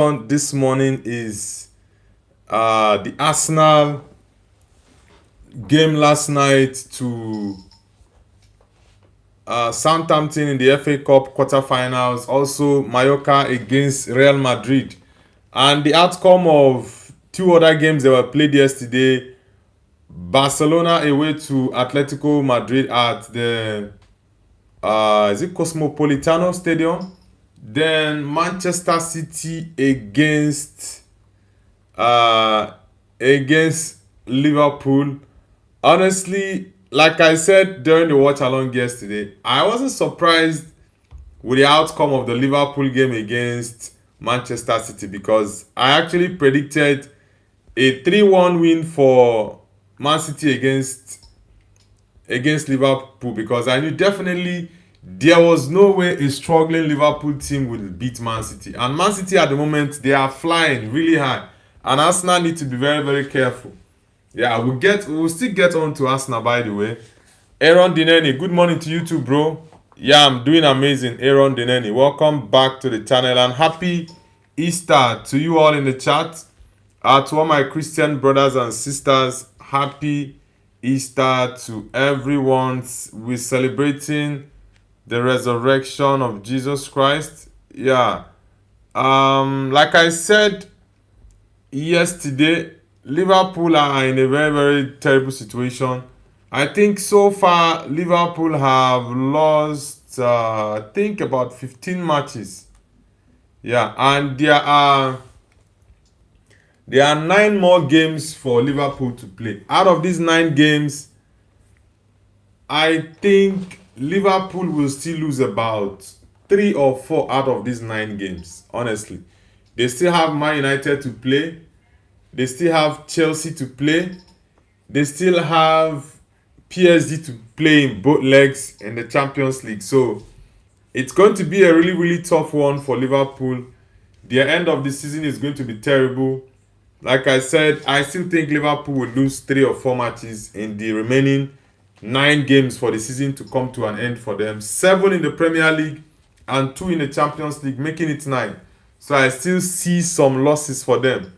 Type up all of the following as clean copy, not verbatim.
On this morning is the Arsenal game last night to Southampton in the FA Cup quarterfinals. Also, Mallorca against Real Madrid, and the outcome of two other games that were played yesterday. Barcelona away to Atletico Madrid at the is it Cosmopolitano Stadium? Then Manchester City uh, against Liverpool. Honestly, like I said during the watch along yesterday, I wasn't surprised with the outcome of the Liverpool game against Manchester City because I actually predicted a 3-1 win for Man City against Liverpool because I knew definitely there was no way a struggling Liverpool team would beat Man City. And Man City at the moment, they are flying really high. And Arsenal need to be very, very careful. Yeah, we'll still get on to Arsenal by the way. Aaron Dineni, good morning to you too, bro. Yeah, I'm doing amazing. Aaron Dineni, welcome back to the channel and happy Easter to you all in the chat. To all my Christian brothers and sisters, happy Easter to everyone. We're celebrating the resurrection of Jesus Christ. Yeah. Like I said yesterday, Liverpool are in a very, very terrible situation. I think so far Liverpool have lost I think about 15 matches. Yeah, and there are 9 more games for Liverpool to play. Out of these 9 games, I think Liverpool will still lose about 3 or 4 out of these 9 games. Honestly, they still have Man United to play. They still have Chelsea to play. They still have PSG to play in both legs in the Champions League. So it's going to be a really, really tough one for Liverpool. The end of the season is going to be terrible. Like I said, I still think Liverpool will lose 3 or 4 matches in the remaining 9 games for the season to come to an end for them. 7 in the Premier League and 2 in the Champions League, making it 9. So I still see some losses for them.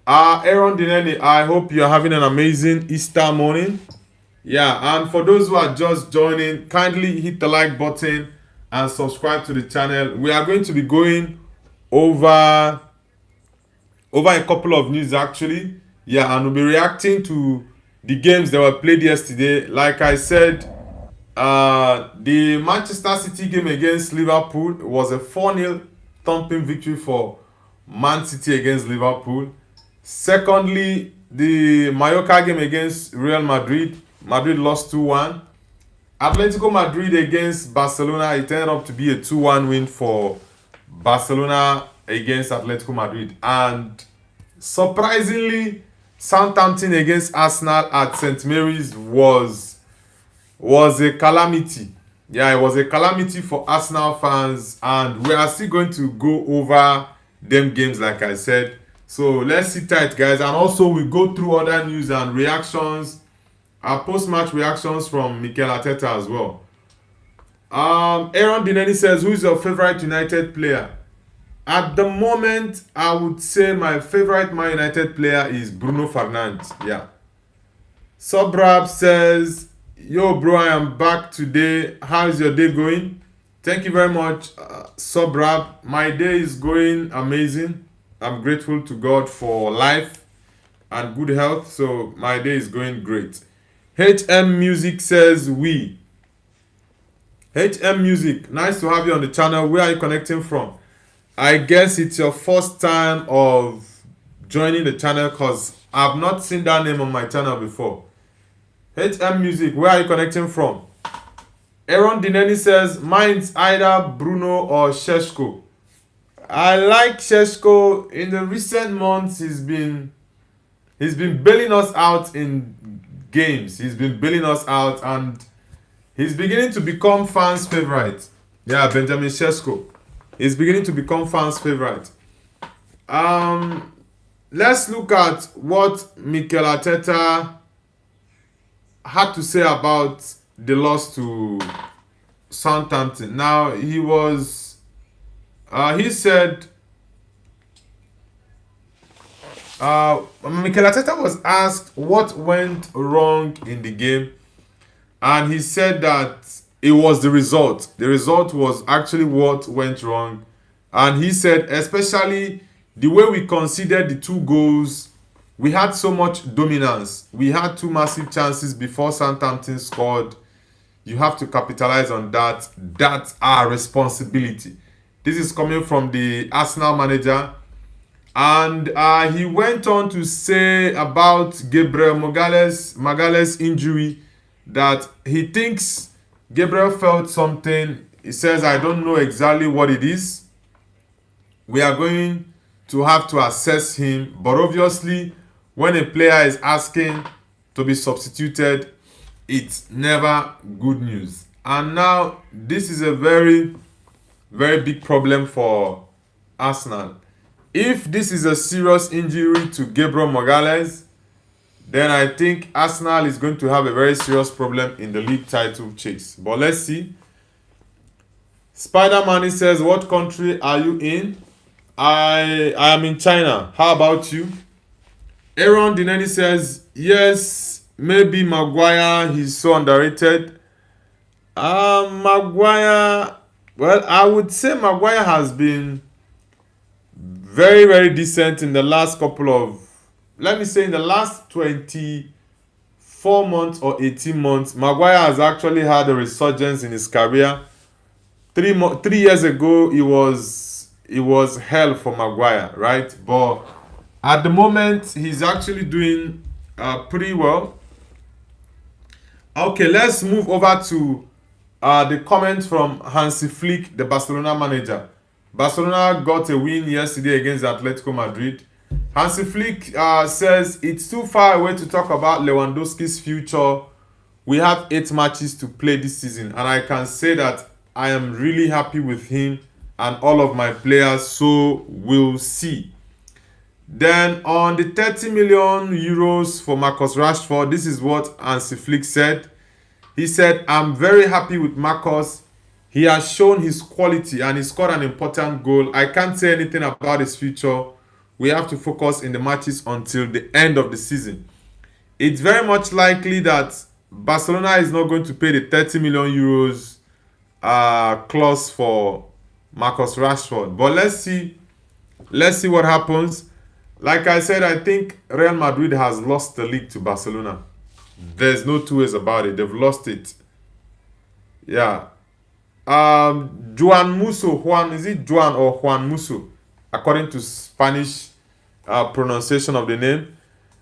Aaron Dineni, I hope you're having an amazing Easter morning. Yeah, and for those who are just joining, kindly hit the like button and subscribe to the channel. We are going to be going over a couple of news actually. Yeah, and we'll be reacting to the games that were played yesterday. Like I said, the Manchester City game against Liverpool was a 4-0 thumping victory for Man City against Liverpool. Secondly, the Mallorca game against Real Madrid. Madrid lost 2-1. Atletico Madrid against Barcelona, it ended up to be a 2-1 win for Barcelona against Atletico Madrid. And surprisingly, Southampton against Arsenal at St. Mary's was a calamity. Yeah, it was a calamity for Arsenal fans, and we are still going to go over them games like I said. So let's sit tight, guys, and also we go through other news and reactions, our post-match reactions from Mikel Arteta as well. Aaron Dineni says, who is your favorite United player? At the moment, I would say my favorite Man United player is Bruno Fernandes. Yeah. Subrab says, yo bro, I am back today. How is your day going? Thank you very much, Subrab. My day is going amazing. I'm grateful to God for life and good health. So my day is going great. HM Music says we. HM Music, nice to have you on the channel. Where are you connecting from? I guess it's your first time of joining the channel because I've not seen that name on my channel before. HM Music, where are you connecting from? Aaron Dineni says, mine's either Bruno or Sheshko. I like Sheshko. In the recent months, he's been bailing us out in games. He's been bailing us out and he's beginning to become fans' favorite. Yeah, Benjamin Sheshko. He's beginning to become fans' favorite. Let's look at what Mikel Arteta had to say about the loss to Southampton. Now he said Mikel Arteta was asked what went wrong in the game, and he said that it was the result. The result was actually what went wrong, and he said especially the way we conceded the two goals. We had so much dominance. We had two massive chances before Southampton scored. You have to capitalize on that. That's our responsibility. This is coming from the Arsenal manager. And he went on to say about Gabriel Magalhaes' injury that he thinks Gabriel felt something. He says, I don't know exactly what it is. We are going to have to assess him. But obviously, when a player is asking to be substituted, it's never good news. And now, this is a very, very big problem for Arsenal. If this is a serious injury to Gabriel Magalhaes, then I think Arsenal is going to have a very serious problem in the league title chase. But let's see. Spider-Man says, what country are you in? I am in China. How about you? Aaron Dineni says, yes, maybe Maguire, he's so underrated. Maguire, well, I would say Maguire has been very, very decent in the last couple of, let me say in the last 24 months or 18 months. Maguire has actually had a resurgence in his career. 3 years ago, it was hell for Maguire, right? But at the moment, he's actually doing pretty well. Okay, let's move over to the comments from Hansi Flick, the Barcelona manager. Barcelona got a win yesterday against Atletico Madrid. Hansi Flick says it's too far away to talk about Lewandowski's future. We have 8 matches to play this season, and I can say that I am really happy with him and all of my players, so we'll see. Then on the 30 million euros for Marcus Rashford, this is what Hansi Flick said. He said, I'm very happy with Marcus. He has shown his quality and he scored an important goal. I can't say anything about his future. We have to focus in the matches until the end of the season. It's very much likely that Barcelona is not going to pay the 30 million euros clause for Marcus Rashford. But let's see. Let's see what happens. Like I said, I think Real Madrid has lost the league to Barcelona. There's no two ways about it. They've lost it. Yeah. Juan Musso. Is it Juan or Juan Musso? According to Spanish pronunciation of the name.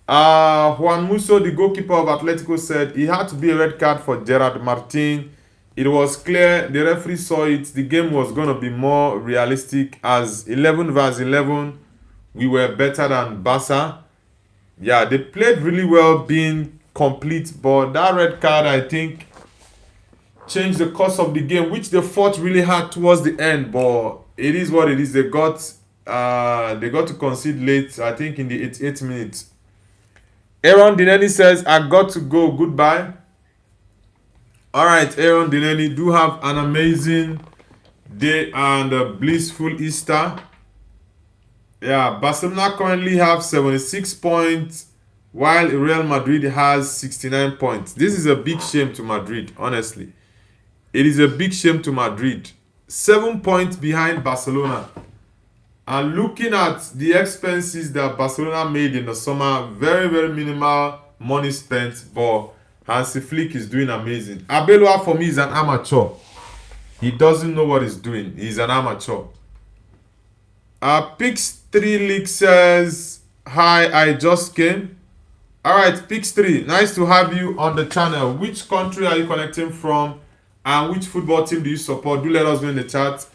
Juan Musso, the goalkeeper of Atletico, said he had to be a red card for Gerard Martin. It was clear, the referee saw it, the game was going to be more realistic as 11 vs 11. We were better than Barca. Yeah, they played really well being complete, but that red card, I think, changed the course of the game, which they fought really hard towards the end, but it is what it is. They got to concede late, I think in the 88th minute. Aaron Dineni says, I got to go, goodbye. Alright, Aaron Dineni, do have an amazing day and a blissful Easter. Yeah, Barcelona currently have 76 points, while Real Madrid has 69 points. This is a big shame to Madrid, honestly. It is a big shame to Madrid. 7 points behind Barcelona. And looking at the expenses that Barcelona made in the summer, very, very minimal money spent, but Hansi Flick is doing amazing. Abelua for me is an amateur. He doesn't know what he's doing. He's an amateur. Pix3 League says, hi, I just came. Alright, Pix3, nice to have you on the channel. Which country are you connecting from? And which football team do you support? Do let us know in the chat.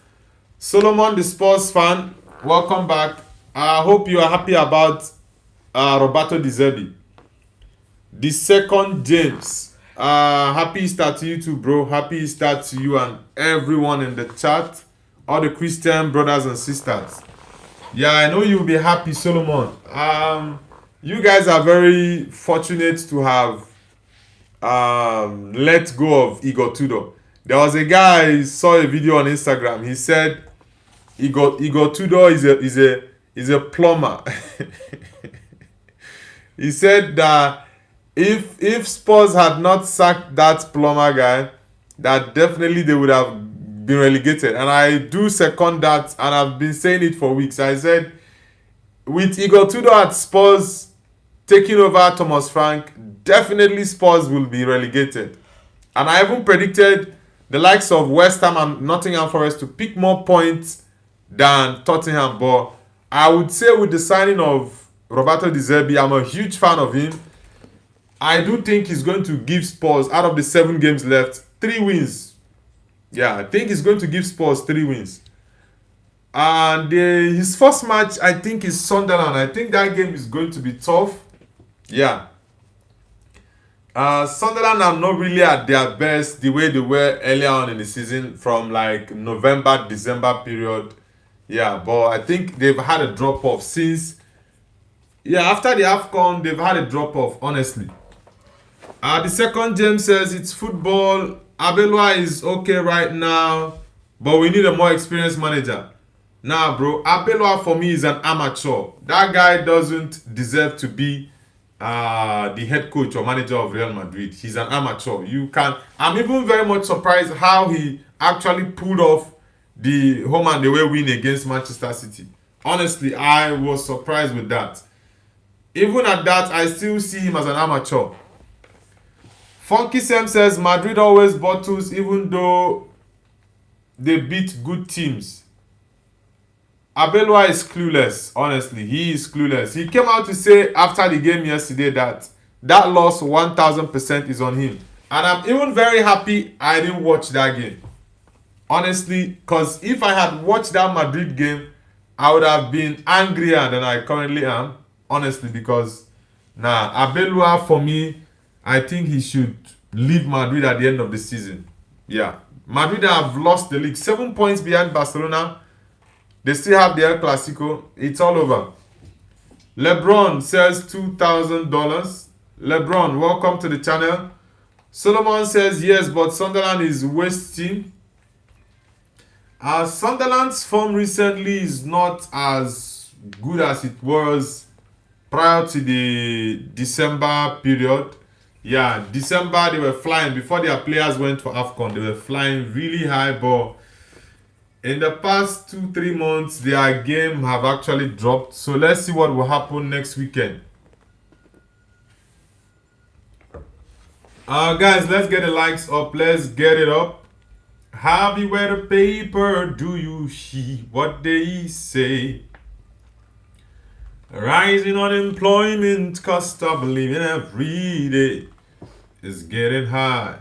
Solomon, the Spurs fan, welcome back. I hope you are happy about Roberto De Zerbi. The second James, happy Easter to you too, bro. Happy Easter to you and everyone in the chat, all the Christian brothers and sisters. Yeah, I know you'll be happy, Solomon. You guys are very fortunate to have let go of Igor Tudor. There was a guy who saw a video on Instagram. He said Igor Tudor is a plumber. He said that if Spurs had not sacked that plumber guy, that definitely they would have been relegated. And I do second that, and I've been saying it for weeks. I said with Igor Tudor at Spurs taking over Thomas Frank, definitely Spurs will be relegated. And I even predicted the likes of West Ham and Nottingham Forest to pick more points than Tottenham. But I would say with the signing of Roberto De Zerbi, I'm a huge fan of him. I do think he's going to give Spurs, out of the 7 games left, 3 wins. Yeah, I think he's going to give Spurs 3 wins. And his first match, I think, is Sunderland. I think that game is going to be tough. Yeah. Sunderland are not really at their best the way they were earlier on in the season, from like November, December period. Yeah, but I think they've had a drop off since. Yeah, after the AFCON, they've had a drop off, honestly. The second James says it's football. Abelua is okay right now, but we need a more experienced manager. Nah, bro, Abelua for me is an amateur. That guy doesn't deserve to be the head coach or manager of Real Madrid. He's an amateur. I'm even very much surprised how he actually pulled off the home and away win against Manchester City. Honestly, I was surprised with that. Even at that, I still see him as an amateur. Funky Sam says Madrid always bottles even though they beat good teams. Abelua is clueless, honestly. He is clueless. He came out to say after the game yesterday that loss 1000% is on him. And I'm even very happy I didn't watch that game. Honestly, because if I had watched that Madrid game, I would have been angrier than I currently am. Honestly, because Abelua for me, I think he should leave Madrid at the end of the season. Yeah. Madrid have lost the league. 7 points behind Barcelona. They still have the El Clasico. It's all over. LeBron says $2,000. LeBron, welcome to the channel. Solomon says yes, but Sunderland is wasting. Sunderland's form recently is not as good as it was prior to the December period. Yeah, December they were flying. Before their players went for AFCON, they were flying really high, but in the past 2-3 months, their game have actually dropped. So let's see what will happen next weekend. Guys, let's get the likes up. Let's get it up. Happy weather paper, do you see what they say? Rising unemployment, cost of living every day is getting high.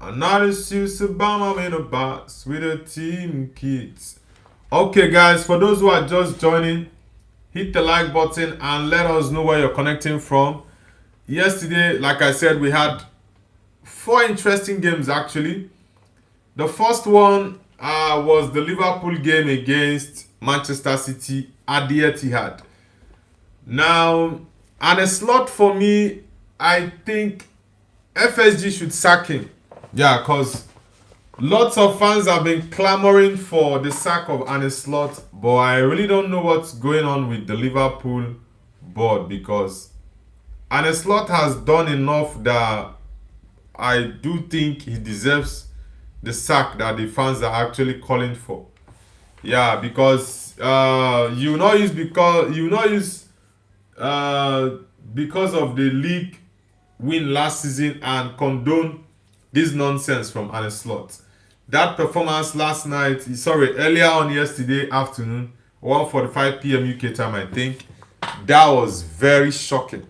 Another suits Obama in a box with a team kits. Okay, guys, for those who are just joining, hit the like button and let us know where you're connecting from. Yesterday, like I said, we had 4 interesting games actually. The first one was the Liverpool game against Manchester City at the Etihad. Now, and a slot for me, I think FSG should sack him. Yeah, because lots of fans have been clamoring for the sack of Arne Slot, but I really don't know what's going on with the Liverpool board, because Arne Slot has done enough that I do think he deserves the sack that the fans are actually calling for. Yeah, because because of the league win last season and condone this nonsense from Arne Slot. That performance earlier on yesterday afternoon, 1:45 p.m. UK time, I think, that was very shocking.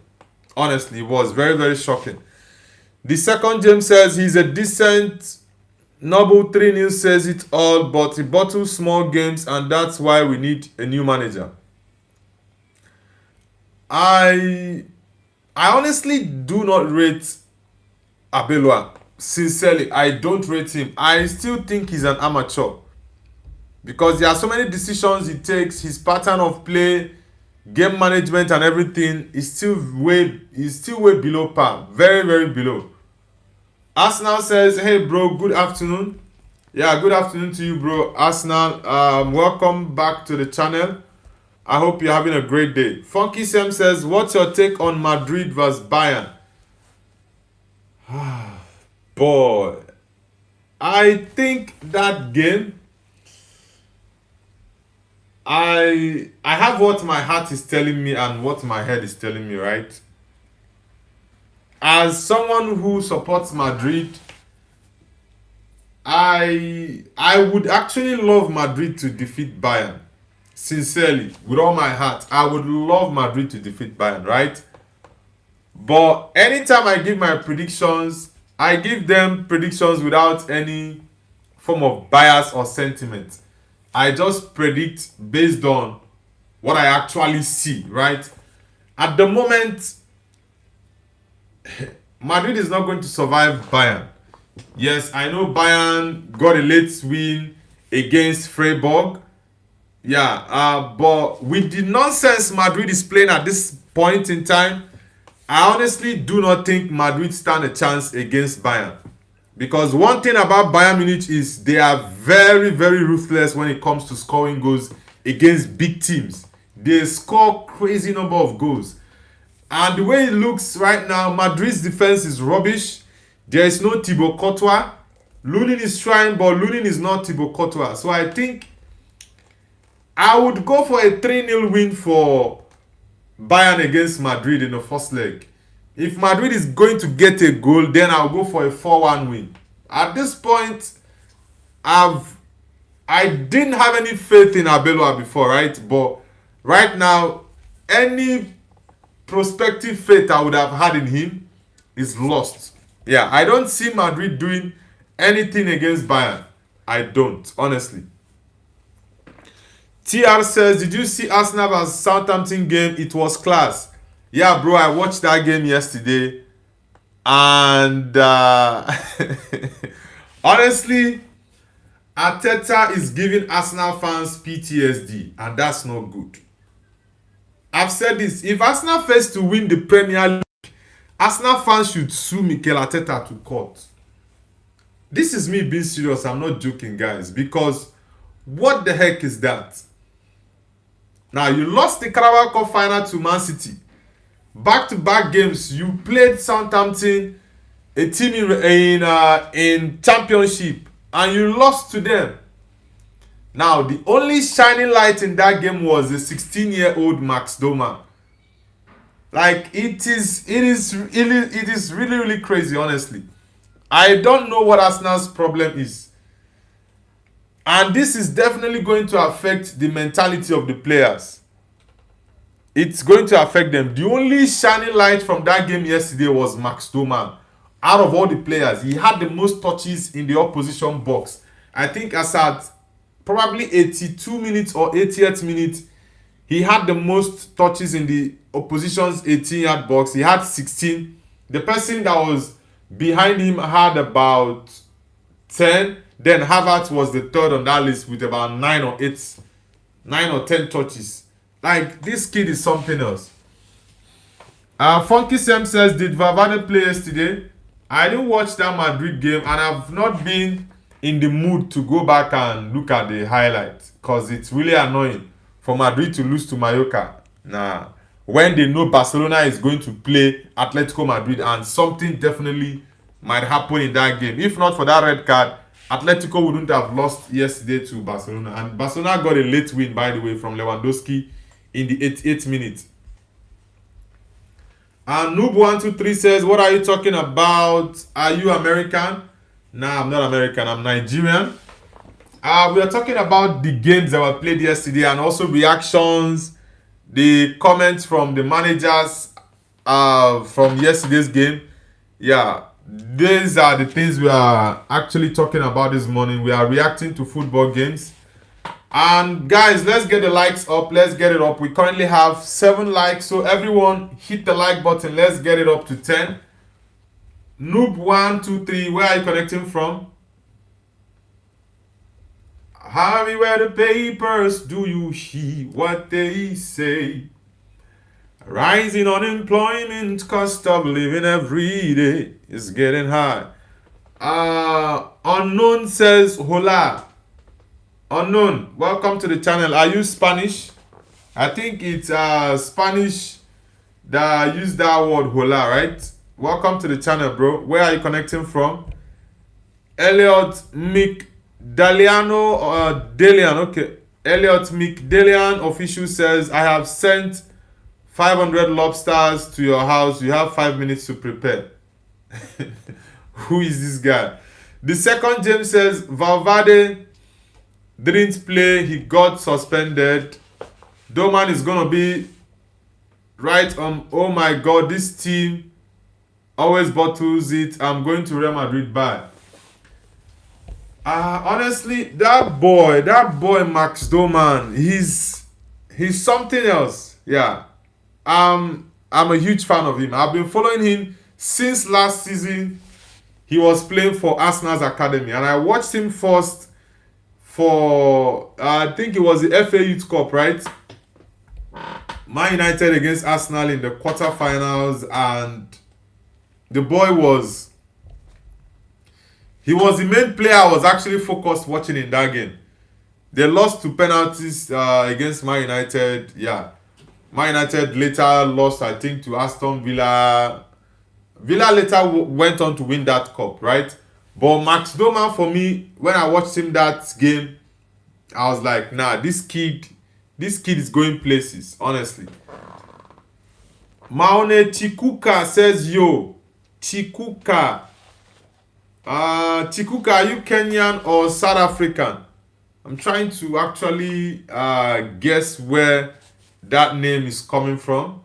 Honestly, it was very, very shocking. The second James says he's a decent Noble 3-0 says it all, but he bottles small games, and that's why we need a new manager. I honestly do not rate Abelua. Sincerely, I don't rate him. I still think he's an amateur, because there are so many decisions he takes. His pattern of play, game management and everything is still way below par. Very, very below. Arsenal says, hey bro, good afternoon. Yeah, good afternoon to you, bro. Arsenal, welcome back to the channel. I hope you're having a great day. Funky Sam says, what's your take on Madrid vs Bayern? Boy, I think that game, I have what my heart is telling me and what my head is telling me, right? As someone who supports Madrid, I would actually love Madrid to defeat Bayern. Sincerely, with all my heart, I would love Madrid to defeat Bayern, right? But anytime I give my predictions, I give them predictions without any form of bias or sentiment. I just predict based on what I actually see, right? At the moment, Madrid is not going to survive Bayern. Yes, I know Bayern got a late win against Freiburg. Yeah, but with the nonsense Madrid is playing at this point in time, I honestly do not think Madrid stand a chance against Bayern. Because one thing about Bayern Munich is they are very, very ruthless when it comes to scoring goals against big teams. They score crazy number of goals. And the way it looks right now, Madrid's defense is rubbish. There is no Thibaut Courtois. Lunin is trying, but Lunin is not Thibaut Courtois. So I think I would go for a 3-0 win for Bayern against Madrid in the first leg. If Madrid is going to get a goal, then I'll go for a 4-1 win. At this point, I didn't have any faith in Arbeloa before, right? But right now, any prospective faith I would have had in him is lost. Yeah, I don't see Madrid doing anything against Bayern. I don't, honestly. TR says, did you see Arsenal vs Southampton game? It was class. Yeah, bro, I watched that game yesterday. And honestly, Arteta is giving Arsenal fans PTSD. And that's not good. I've said this. If Arsenal fails to win the Premier League, Arsenal fans should sue Mikel Arteta to court. This is me being serious. I'm not joking, guys. Because what the heck is that? Now, you lost the Carabao Cup final to Man City. Back-to-back games, you played Southampton, a team in championship, and you lost to them. Now, the only shining light in that game was the 16-year-old Max Doma. Like, it is really, really crazy, honestly. I don't know what Arsenal's problem is. And this is definitely going to affect the mentality of the players. It's going to affect them. The only shining light from that game yesterday was Max Doma. Out of all the players, he had the most touches in the opposition box. I think as at probably 82 minutes or 88th minute, he had the most touches in the opposition's 18-yard box. He had 16. The person that was behind him had about 10. Then Havertz was the third on that list with about 9 or 10 touches. Like, this kid is something else. Funky Sam says, did Valverde play yesterday? I didn't watch that Madrid game and I've not been in the mood to go back and look at the highlights because it's really annoying for Madrid to lose to Mallorca. Nah, when they know Barcelona is going to play Atletico Madrid and something definitely might happen in that game. If not for that red card, Atletico wouldn't have lost yesterday to Barcelona. And Barcelona got a late win, by the way, from Lewandowski in the 88th minute. And Noob123 says, what are you talking about? Are you American? Nah, I'm not American. I'm Nigerian. We are talking about the games that were played yesterday and also reactions, the comments from the managers from yesterday's game. Yeah, these are the things we are actually talking about this morning. We are reacting to football games. And guys, let's get the likes up. Let's get it up. We currently have 7 likes. So everyone hit the like button. Let's get it up to 10. Noob123, where are you connecting from? Harry, where the papers, do you hear what they say? Rising unemployment, cost of living every day is getting high. Unknown says, hola. Unknown, welcome to the channel. Are you Spanish? I think it's Spanish that use that word hola, right? Welcome to the channel, bro. Where are you connecting from? Elliot McDaliano Delian, okay. Elliot McDalian official says, I have sent 500 lobsters to your house. You have 5 minutes to prepare. Who is this guy? The second James says, Valverde didn't play. He got suspended. Doman is going to be right on. Oh my God, this team always bottles it. I'm going to Real Madrid by. Honestly, that boy Max Doman, he's something else. Yeah. I'm a huge fan of him. I've been following him since last season. He was playing for Arsenal's academy, and I watched him first for I think it was the FA Youth Cup, right? Man United against Arsenal in the quarterfinals, and the boy was the main player I was actually focused watching in that game. They lost to penalties against Man United. Yeah, Man United later lost, I think, to Aston Villa. Villa later went on to win that cup, right? But Max Doman, for me, when I watched him that game, I was like, nah, this kid is going places, honestly. Maone Chikuka says, yo, Chikuka. Chikuka, are you Kenyan or South African? I'm trying to actually guess where that name is coming from.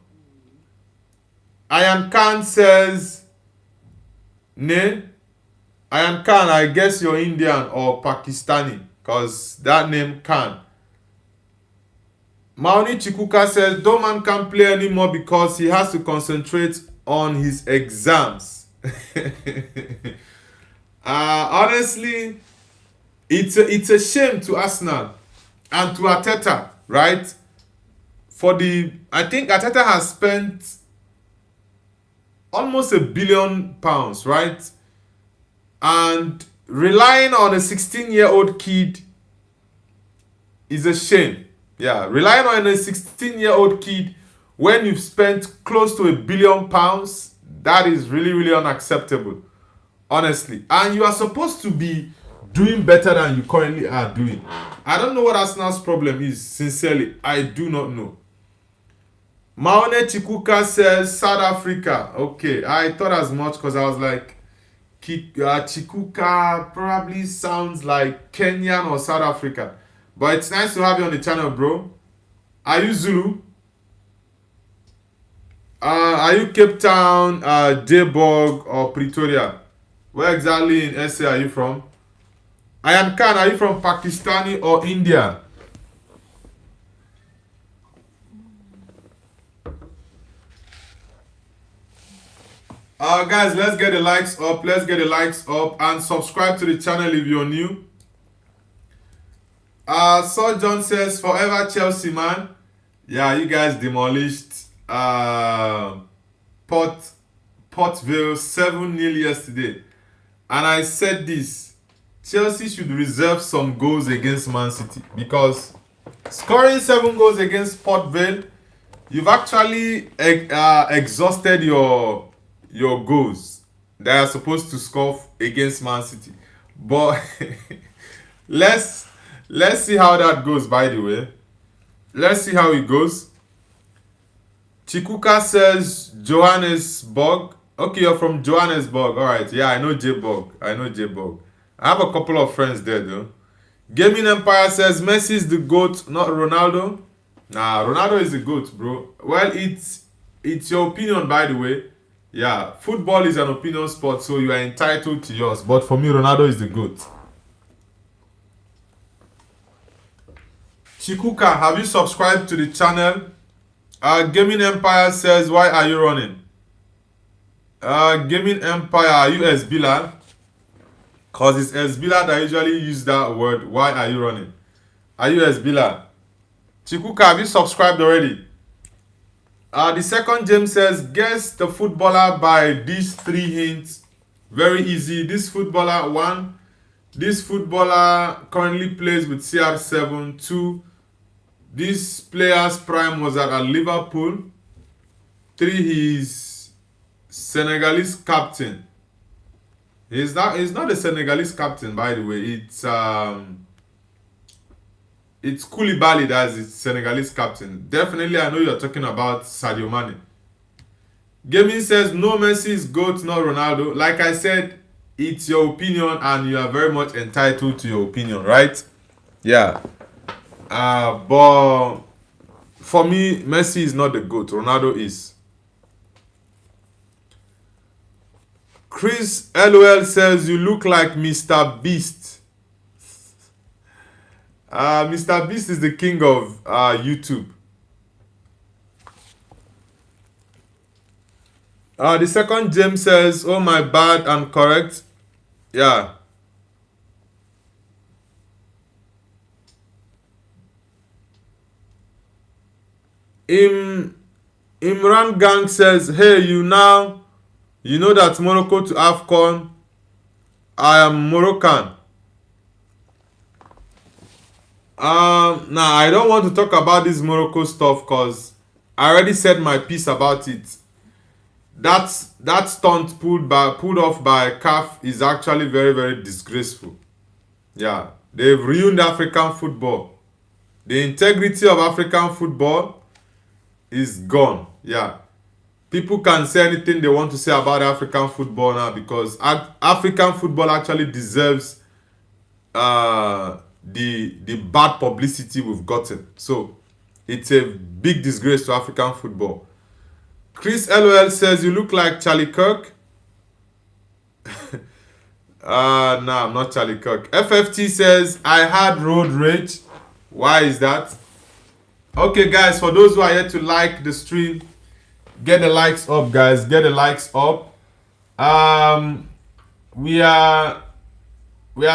Ayan Khan says, Ne? Ayan Khan, I guess you're Indian or Pakistani, because that name Khan. Maoni Chikuka says, Doman can't play anymore because he has to concentrate on his exams. Honestly, it's a shame to Arsenal and to Arteta, right? I think Arteta has spent almost £1 billion, right? And relying on a 16-year-old kid is a shame. Yeah, relying on a 16-year-old kid when you've spent close to £1 billion, that is really, really unacceptable, honestly. And you are supposed to be doing better than you currently are doing. I don't know what Arsenal's problem is, sincerely. I do not know. Maone Chikuka says South Africa. Okay, I thought as much because I was like, Chikuka probably sounds like Kenyan or South African. But it's nice to have you on the channel, bro. Are you Zulu? Are you Cape Town, Joburg, or Pretoria? Where exactly in SA are you from? Ayan Khan, are you from Pakistani or India? Guys, let's get the likes up. Let's get the likes up and subscribe to the channel if you're new. Sir John says, forever Chelsea, man. Yeah, you guys demolished Portville 7-0 yesterday. And I said this, Chelsea should reserve some goals against Man City, because scoring 7 goals against Port Vale, you've actually exhausted your goals that are supposed to score against Man City. But let's see how that goes, by the way. Let's see how it goes. Chikuka says Johannesburg. Okay, you're from Johannesburg. Alright, yeah, I know Joburg. I have a couple of friends there, though. Gaming Empire says Messi is the GOAT, not Ronaldo. Nah, Ronaldo is the GOAT, bro. Well, it's your opinion, by the way. Yeah, football is an opinion sport, so you are entitled to yours. But for me, Ronaldo is the GOAT. Chikuka, have you subscribed to the channel? Gaming Empire says, why are you running? Gaming Empire, are you Esbila? Because it's Esbila that usually use that word. Why are you running? Are you Esbila? Chikuka, have you subscribed already? The second James says, guess the footballer by these 3 hints. Very easy. This footballer currently plays with CR7. 2, This player's prime was at Liverpool. 3, he's Senegalese captain. He's not a Senegalese captain, by the way. It's Koulibaly that's the Senegalese captain. Definitely, I know you're talking about Sadio Mane. Gaming says no, Messi is GOAT, not Ronaldo. Like I said, it's your opinion and you are very much entitled to your opinion, right? Yeah. But for me, Messi is not the GOAT. Ronaldo is. Chris LOL says you look like Mr. Beast. Mr. Beast is the king of YouTube. The second James says, oh my bad, I'm correct. Yeah. Imran Gang says, hey, you know that Morocco to AFCON. I am Moroccan. Nah, I don't want to talk about this Morocco stuff because I already said my piece about it. That stunt pulled off by CAF is actually very, very disgraceful. Yeah, they've ruined African football. The integrity of African football is gone. Yeah, people can say anything they want to say about African football now because African football actually deserves the bad publicity we've gotten. So it's a big disgrace to African football. Chris LOL says you look like Charlie Kirk. Nah, I'm not Charlie Kirk. FFT says I had road rage. Why is that? Okay, guys, for those who are yet to like the stream, get the likes up, guys. Get the likes up. We are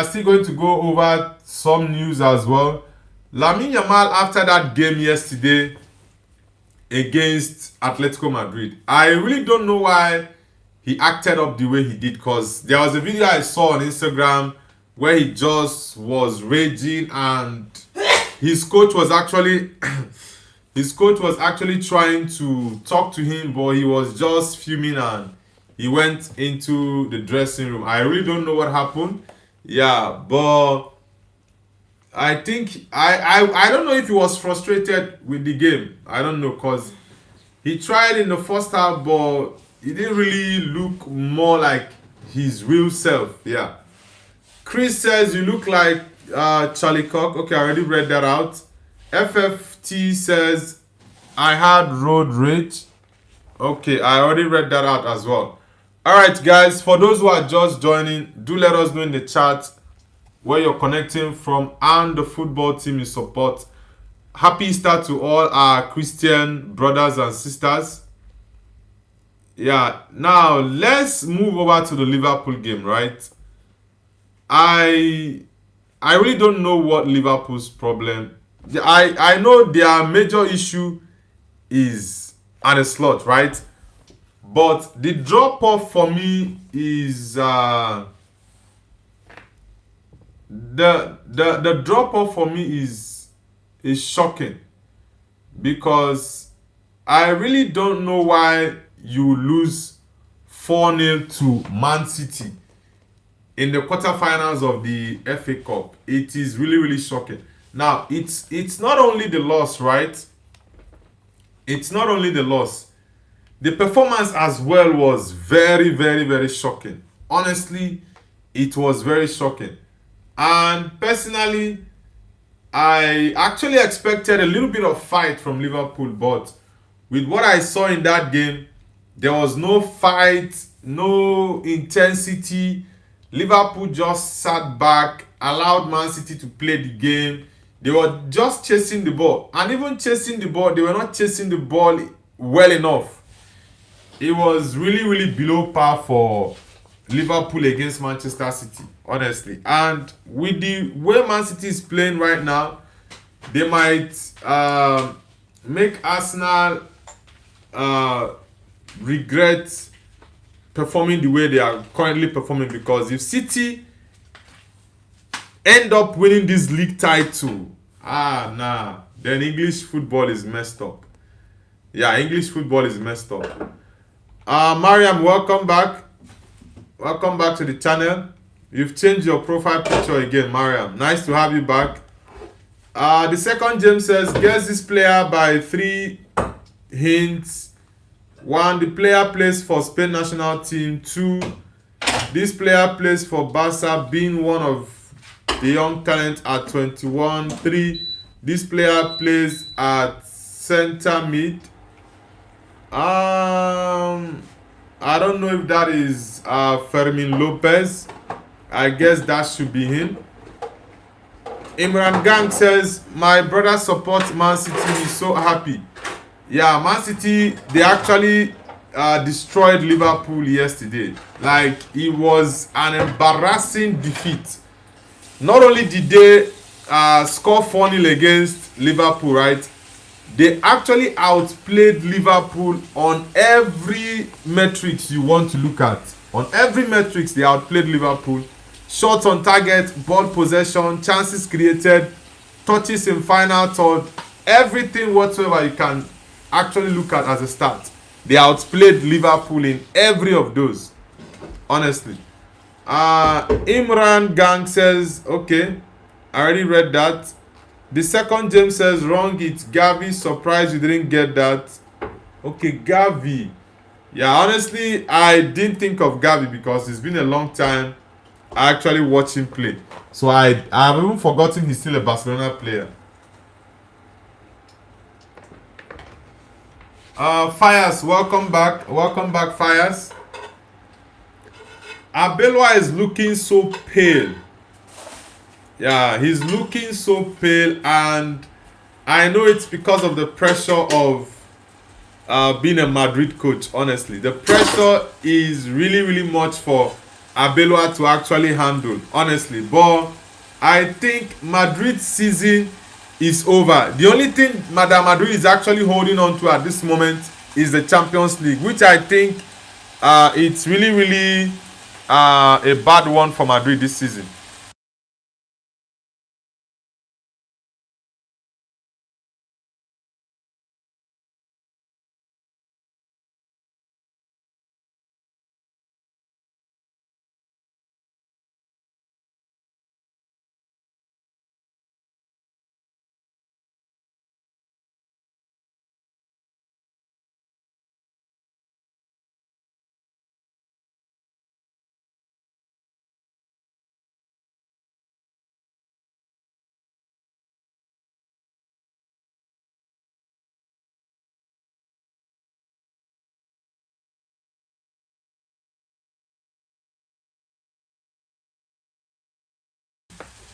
still going to go over some news as well. Lamine Yamal, after that game yesterday against Atletico Madrid, I really don't know why he acted up the way he did, because there was a video I saw on Instagram where he just was raging and his coach was actually trying to talk to him, but he was just fuming and he went into the dressing room. I really don't know what happened. Yeah, but I think I don't know if he was frustrated with the game. I don't know, because he tried in the first half, but he didn't really look more like his real self. Yeah. Chris says you look like Charlie Cock. Okay, I already read that out. FFT says I had road rage. Okay, I already read that out as well. Alright, guys, for those who are just joining, do let us know in the chat where you're connecting from and the football team you support. Happy Easter to all our Christian brothers and sisters. Yeah, now let's move over to the Liverpool game, right? I really don't know what Liverpool's problem. I know their major issue is at the slot, right? But the drop off for me is the drop off for me is shocking, because I really don't know why you lose 4-0 to Man City in the quarterfinals of the FA Cup. It is really, really shocking. Now, it's not only the loss, right? It's not only the loss. The performance as well was very, very, very shocking. Honestly, it was very shocking. And personally, I actually expected a little bit of fight from Liverpool, but with what I saw in that game, there was no fight, no intensity. Liverpool just sat back, allowed Man City to play the game. They were just chasing the ball. And even chasing the ball, they were not chasing the ball well enough. It was really, really below par for Liverpool against Manchester City, honestly. And with the way Man City is playing right now, they might make Arsenal regret performing the way they are currently performing, because if City end up winning this league title, then English football is messed up. Yeah, English football is messed up. Mariam, welcome back. Welcome back to the channel. You've changed your profile picture again, Mariam. Nice to have you back. The second James says, guess this player by 3 hints. 1, the player plays for Spain national team. 2, this player plays for Barca, being one of the young talent at 21. 3, this player plays at center mid. I don't know if that is Fermin Lopez. I guess that should be him. Imran Gang says, my brother supports Man City. He's so happy. Yeah, Man City, they actually destroyed Liverpool yesterday. Like, it was an embarrassing defeat. Not only did they score 4-0 against Liverpool, right? They actually outplayed Liverpool on every metrics you want to look at. On every metrics, they outplayed Liverpool. Shots on target, ball possession, chances created, touches in final third, everything whatsoever you can actually look at as a start. They outplayed Liverpool in every of those. Honestly. Imran Gang says, okay, I already read that. The second James says, wrong, it's Gavi. Surprised you didn't get that. Okay, Gavi. Yeah, honestly, I didn't think of Gavi because it's been a long time I actually watched him play. So I've even forgotten he's still a Barcelona player. Fires, welcome back. Welcome back, Fires. Abelwa is looking so pale. Yeah, he's looking so pale, and I know it's because of the pressure of being a Madrid coach. Honestly, the pressure is really, really much for Abelwa to actually handle. Honestly, but I think Madrid's season is over. The only thing Madrid is actually holding on to at this moment is the Champions League, which I think it's really, really a bad one for Madrid this season.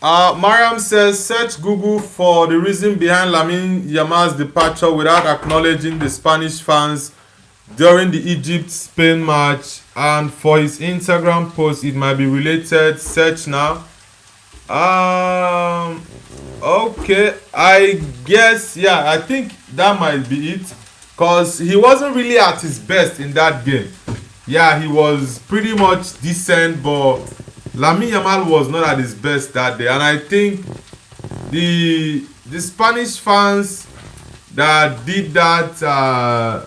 Mariam says, search Google for the reason behind Lamine Yamal's departure without acknowledging the Spanish fans during the Egypt-Spain match, and for his Instagram post it might be related. Search now. Okay, I guess, yeah, I think that might be it, because he wasn't really at his best in that game. Yeah, he was pretty much decent, but Lamine Yamal was not at his best that day. And I think the Spanish fans that did that, I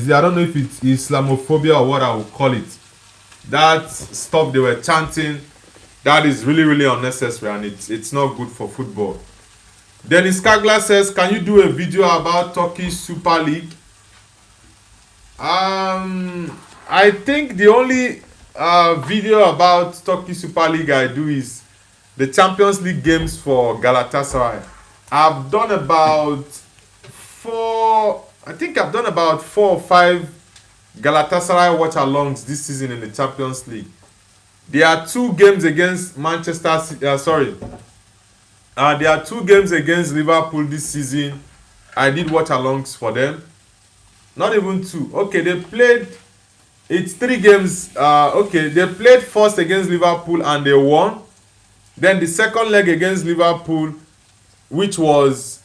don't know if it's Islamophobia or what I would call it, that stuff they were chanting, that is really, really unnecessary, and it's not good for football. Dennis Kagla says, can you do a video about Turkish Super League? I think the only video about Turkish Super League I do is the Champions League games for Galatasaray. I've done about 4 or 5 Galatasaray watch-alongs this season in the Champions League. There are 2 games against Manchester City. There are 2 games against Liverpool this season. I did watch-alongs for them. Not even 2. Okay, they played. It's 3 games. Okay, they played first against Liverpool and they won. Then the second leg against Liverpool, which was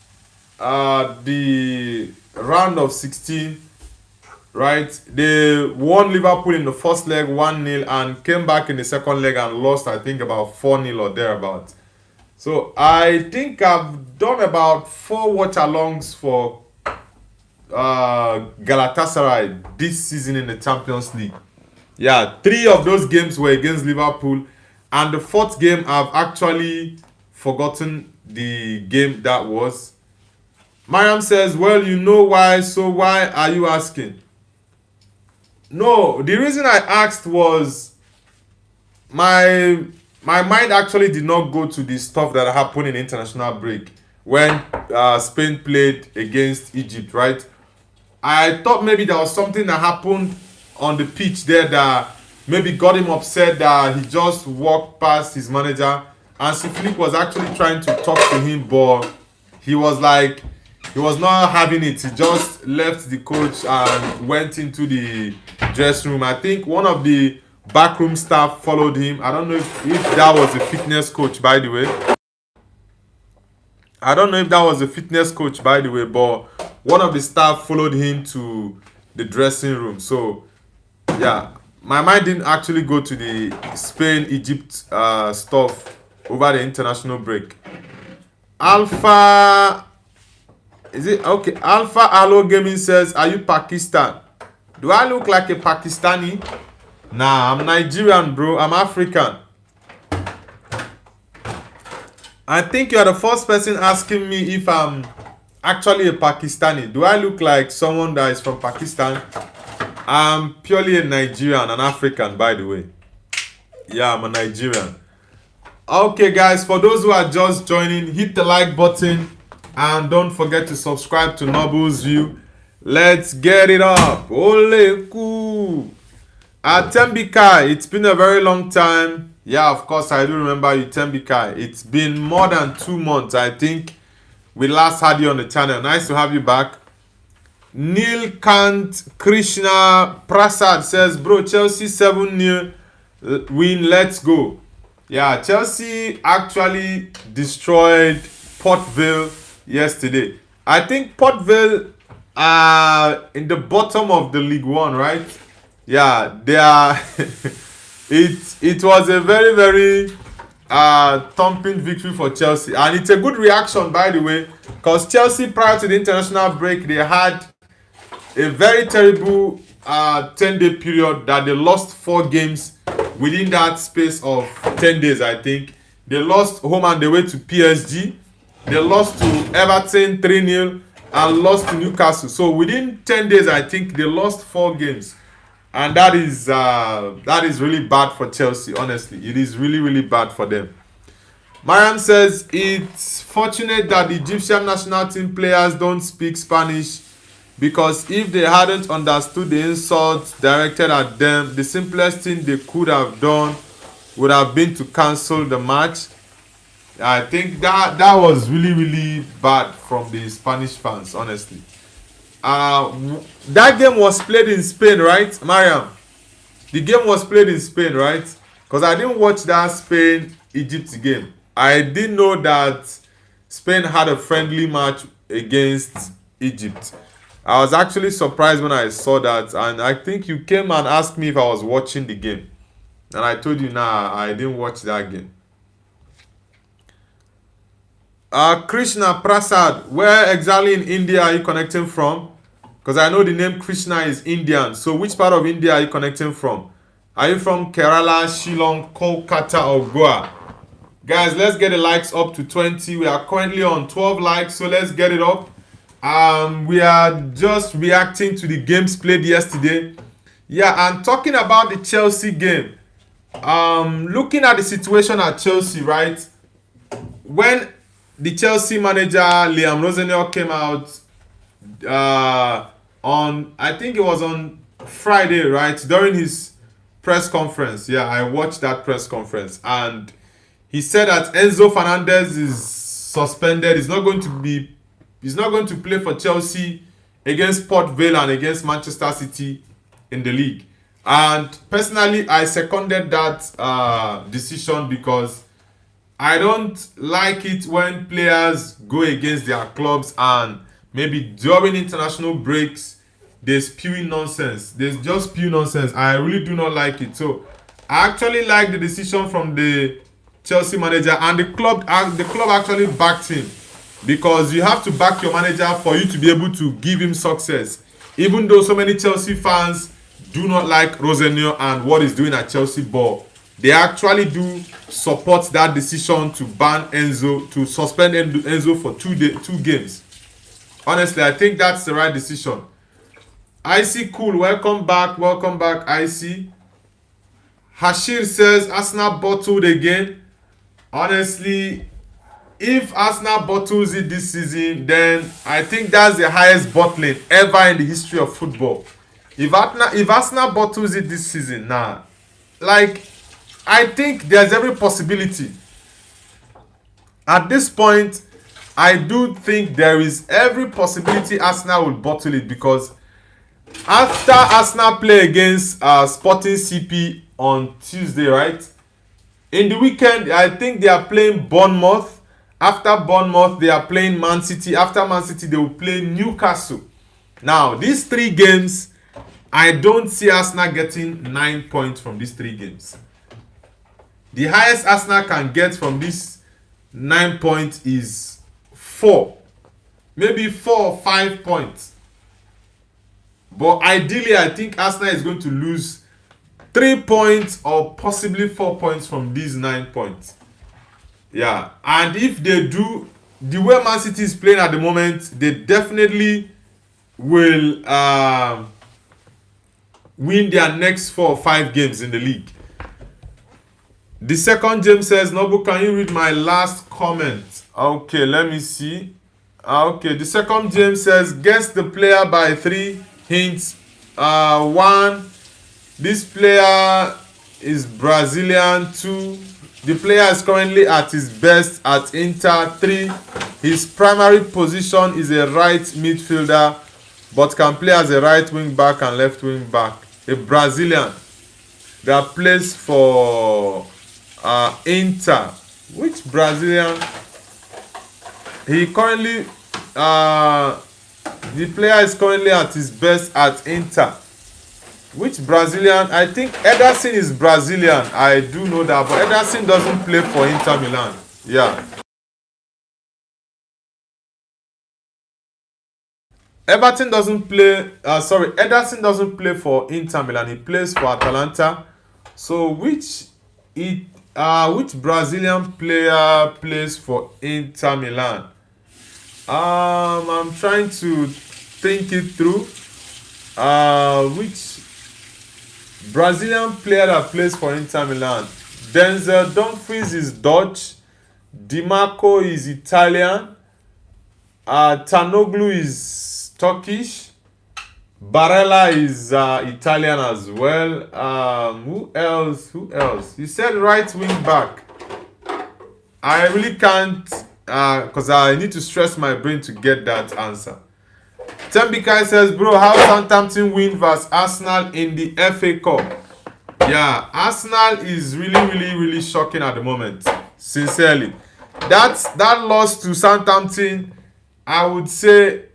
the round of 16, right? They won Liverpool in the first leg 1-0 and came back in the second leg and lost, I think, about 4-0 or thereabout. So I think I've done about 4 watch-alongs for Galatasaray this season in the Champions League. Yeah, 3 of those games were against Liverpool, and the 4th game I've actually forgotten the game that was. Mariam says, well, you know why, so why are you asking? No, the reason I asked was my mind actually did not go to the stuff that happened in international break when Spain played against Egypt, right? I thought maybe there was something that happened on the pitch there that maybe got him upset, that he just walked past his manager, and Siflik was actually trying to talk to him, but he was like, he was not having it. He just left the coach and went into the dressing room. I think one of the backroom staff followed him. I don't know if that was a fitness coach, by the way. I don't know if that was a fitness coach, by the way, but one of the staff followed him to the dressing room. So, yeah, my mind didn't actually go to the Spain-Egypt stuff over the international break. Alpha, is it okay? Alpha Allo Gaming says, are you Pakistan? Do I look like a Pakistani? Nah, I'm Nigerian, bro. I'm African. I think you're the first person asking me if I'm actually a Pakistani. Do I look like someone that is from Pakistan? I'm purely a Nigerian, an African, by the way. Yeah, I'm a Nigerian. Okay, guys, for those who are just joining, hit the like button and don't forget to subscribe to Noble's View. Let's get it up. Ole cool. Tembika, it's been a very long time. Yeah, of course, I do remember you, Tembika. It's been more than 2 months, I think, we last had you on the channel. Nice to have you back. Nilkant Krishna Prasad says, bro, Chelsea 7-0 win, let's go. Yeah, Chelsea actually destroyed Port Vale yesterday. I think Port Vale are in the bottom of the League One, right? Yeah, they are. It was a very, very thumping victory for Chelsea, and it's a good reaction, by the way, because Chelsea, prior to the international break, they had a very terrible 10-day period that they lost 4 games within that space of 10 days. I think they lost home and away to PSG, they lost to Everton 3-0, and lost to Newcastle. So within 10 days, I think they lost 4 games. And that is really bad for Chelsea, honestly. It is really, really bad for them. Mariam says, it's fortunate that the Egyptian national team players don't speak Spanish, because if they hadn't understood the insults directed at them, the simplest thing they could have done would have been to cancel the match. I think that was really, really bad from the Spanish fans, honestly. That game was played in Spain, right, Mariam? The game was played in Spain, right? Because I didn't watch that Spain-Egypt game. I didn't know that Spain had a friendly match against Egypt. I was actually surprised when I saw that, and I think you came and asked me if I was watching the game. And I told you, nah, I didn't watch that game. Krishna Prasad, where exactly in India are you connecting from? Because I know the name Krishna is Indian. So which part of India are you connecting from? Are you from Kerala, Shillong, Kolkata, or Goa? Guys, let's get the likes up to 20. We are currently on 12 likes, so let's get it up. We are just reacting to the games played yesterday. Yeah, and talking about the Chelsea game. Looking at the situation at Chelsea, right? When the Chelsea manager Liam Rosenthal came out on, I think it was on Friday, right, during his press conference. Yeah, I watched that press conference, and he said that Enzo Fernandez is suspended. He's not going to play for Chelsea against Port Vale and against Manchester City in the league. And personally, I seconded that decision, because I don't like it when players go against their clubs and maybe during international breaks they spewing nonsense. They just spew nonsense. I really do not like it. So I actually like the decision from the Chelsea manager, and the club actually backed him, because you have to back your manager for you to be able to give him success. Even though so many Chelsea fans do not like Rosenio and what he's doing at Chelsea, but they actually do support that decision to ban Enzo, to suspend Enzo for 2 games. Honestly, I think that's the right decision. IC cool, welcome back, IC. Hashir says Arsenal bottled again. Honestly, if Arsenal bottles it this season, then I think that's the highest bottling ever in the history of football. If Arsenal bottles it this season, like, I think there's every possibility. At this point, I do think there is every possibility Arsenal will bottle it, because after Arsenal play against Sporting CP on Tuesday, right? In the weekend, I think they are playing Bournemouth. After Bournemouth, they are playing Man City. After Man City, they will play Newcastle. Now, these 3 games, I don't see Arsenal getting 9 points from these 3 games. The highest Arsenal can get from this 9 points is 4. Maybe 4 or 5 points. But ideally, I think Arsenal is going to lose 3 points or possibly 4 points from these 9 points. Yeah, and if they do, the way Man City is playing at the moment, they definitely will win their next 4 or 5 games in the league. The second James says, Nobu, can you read my last comment? Okay, let me see. Okay, the second James says, guess the player by 3 hints. 1, this player is Brazilian. 2, the player is currently at his best at Inter. 3, his primary position is a right midfielder, but can play as a right wing back and left wing back. A Brazilian that plays for Inter. Which Brazilian? He currently the player is currently at his best at Inter. Which Brazilian? I think Ederson is Brazilian. I do know that, but Ederson doesn't play for Inter Milan. Yeah. Ederson doesn't play for Inter Milan. He plays for Atalanta. So which Brazilian player plays for Inter Milan? I'm trying to think it through. Which Brazilian player that plays for Inter Milan? Denzel Dumfries is Dutch. Dimarco is Italian. Tanoglu is Turkish. Barella is Italian as well. Who else? You said right wing back. I really can't, because I need to stress my brain to get that answer. Tembikai says, bro, how Southampton win versus Arsenal in the FA Cup? Yeah, Arsenal is really shocking at the moment. Sincerely. That loss to Southampton, I would say,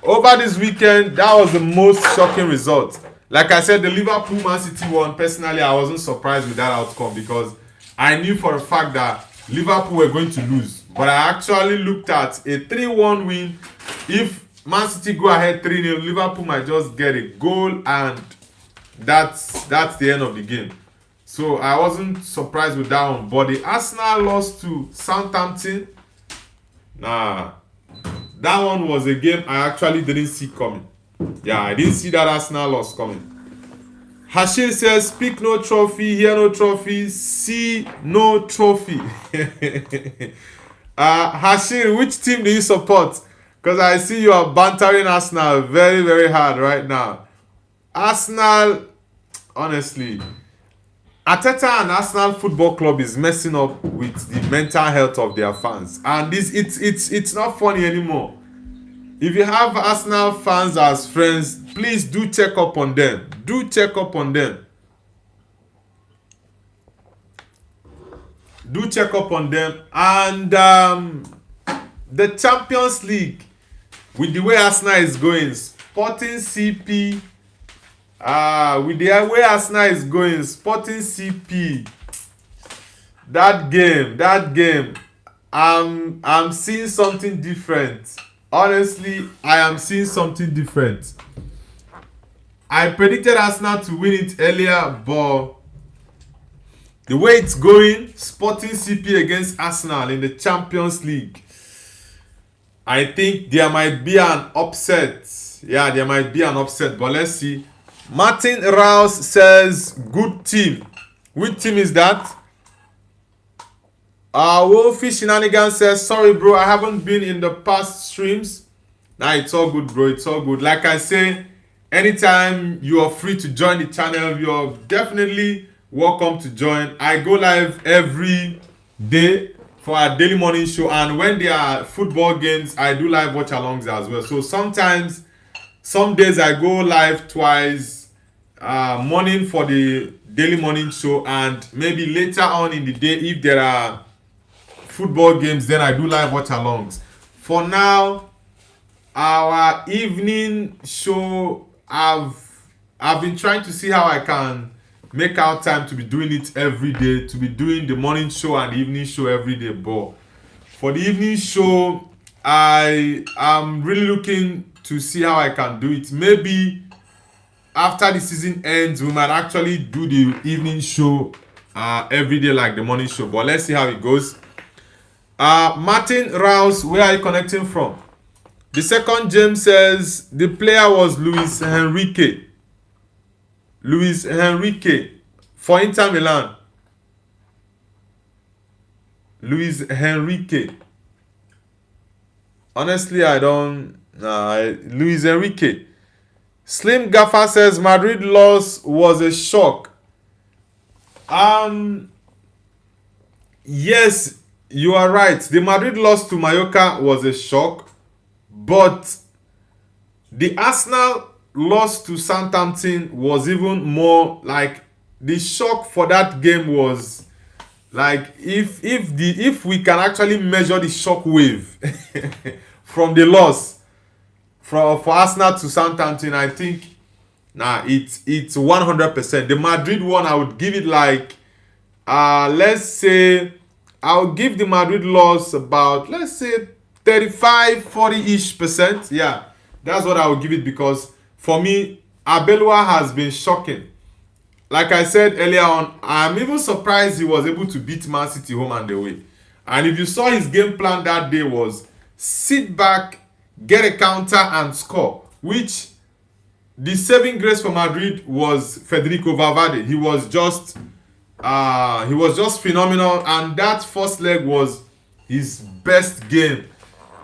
over this weekend, that was the most shocking result. Like I said, the Liverpool Man City one, personally, I wasn't surprised with that outcome, because I knew for a fact that Liverpool were going to lose. But I actually looked at a 3-1 win. If Man City go ahead 3-0, Liverpool might just get a goal, and that's the end of the game. So I wasn't surprised with that one. But the Arsenal lost to Southampton, that one was a game I actually didn't see coming. Yeah, I didn't see that Arsenal loss coming. Hashir says, speak no trophy, hear no trophy, see no trophy. Hashir, which team do you support? Because I see you are bantering Arsenal very hard right now. Arsenal, honestly, Arteta and Arsenal Football Club is messing up with the mental health of their fans. And it's not funny anymore. If you have Arsenal fans as friends, please do check up on them. And the Champions League, with the way Arsenal is going, Sporting CP, that game, I'm seeing something different. Honestly, I am seeing something different. I predicted Arsenal to win it earlier, but the way it's going, Sporting CP against Arsenal in the Champions League, I think there might be an upset. Yeah, there might be an upset, but let's see. Martin Rouse says, good team. Which team is that? Wolfie Shenanigan says, sorry bro, I haven't been in the past streams. Nah, it's all good bro, it's all good. Like I say, anytime you are free to join the channel, you're definitely welcome to join. I go live every day for our daily morning show, and when there are football games, I do live watch alongs as well. So sometimes, some days I go live twice, morning for the daily morning show, and maybe later on in the day if there are football games, then I do live watch alongs. For now, our evening show, I've been trying to see how I can make out time to be doing it every day, to be doing the morning show and the evening show every day. But for the evening show, I am really looking to see how I can do it. Maybe after the season ends, we might actually do the evening show every day like the morning show. But let's see how it goes. Martin Rouse, where are you connecting from? The second James says the player was Luis Henrique. Luis Henrique for Inter Milan. Luis Henrique. Honestly, I don't. Luis Henrique. Slim Gaffer says Madrid loss was a shock. Yes, you are right. The Madrid loss to Mallorca was a shock, but the Arsenal loss to Southampton was even more like, the shock for that game was like, if we can actually measure the shock wave from the loss for Arsenal to Southampton, I think it's 100%. The Madrid one, I would give it like let's say I'll give the Madrid loss about, let's say 35-40-ish%. Yeah, that's what I would give it, because for me, Abelua has been shocking. Like I said earlier on, I'm even surprised he was able to beat Man City home and away. And if you saw his game plan that day was sit back, get a counter and score, which the saving grace for Madrid was Federico Valverde. He was just phenomenal, and that first leg was his best game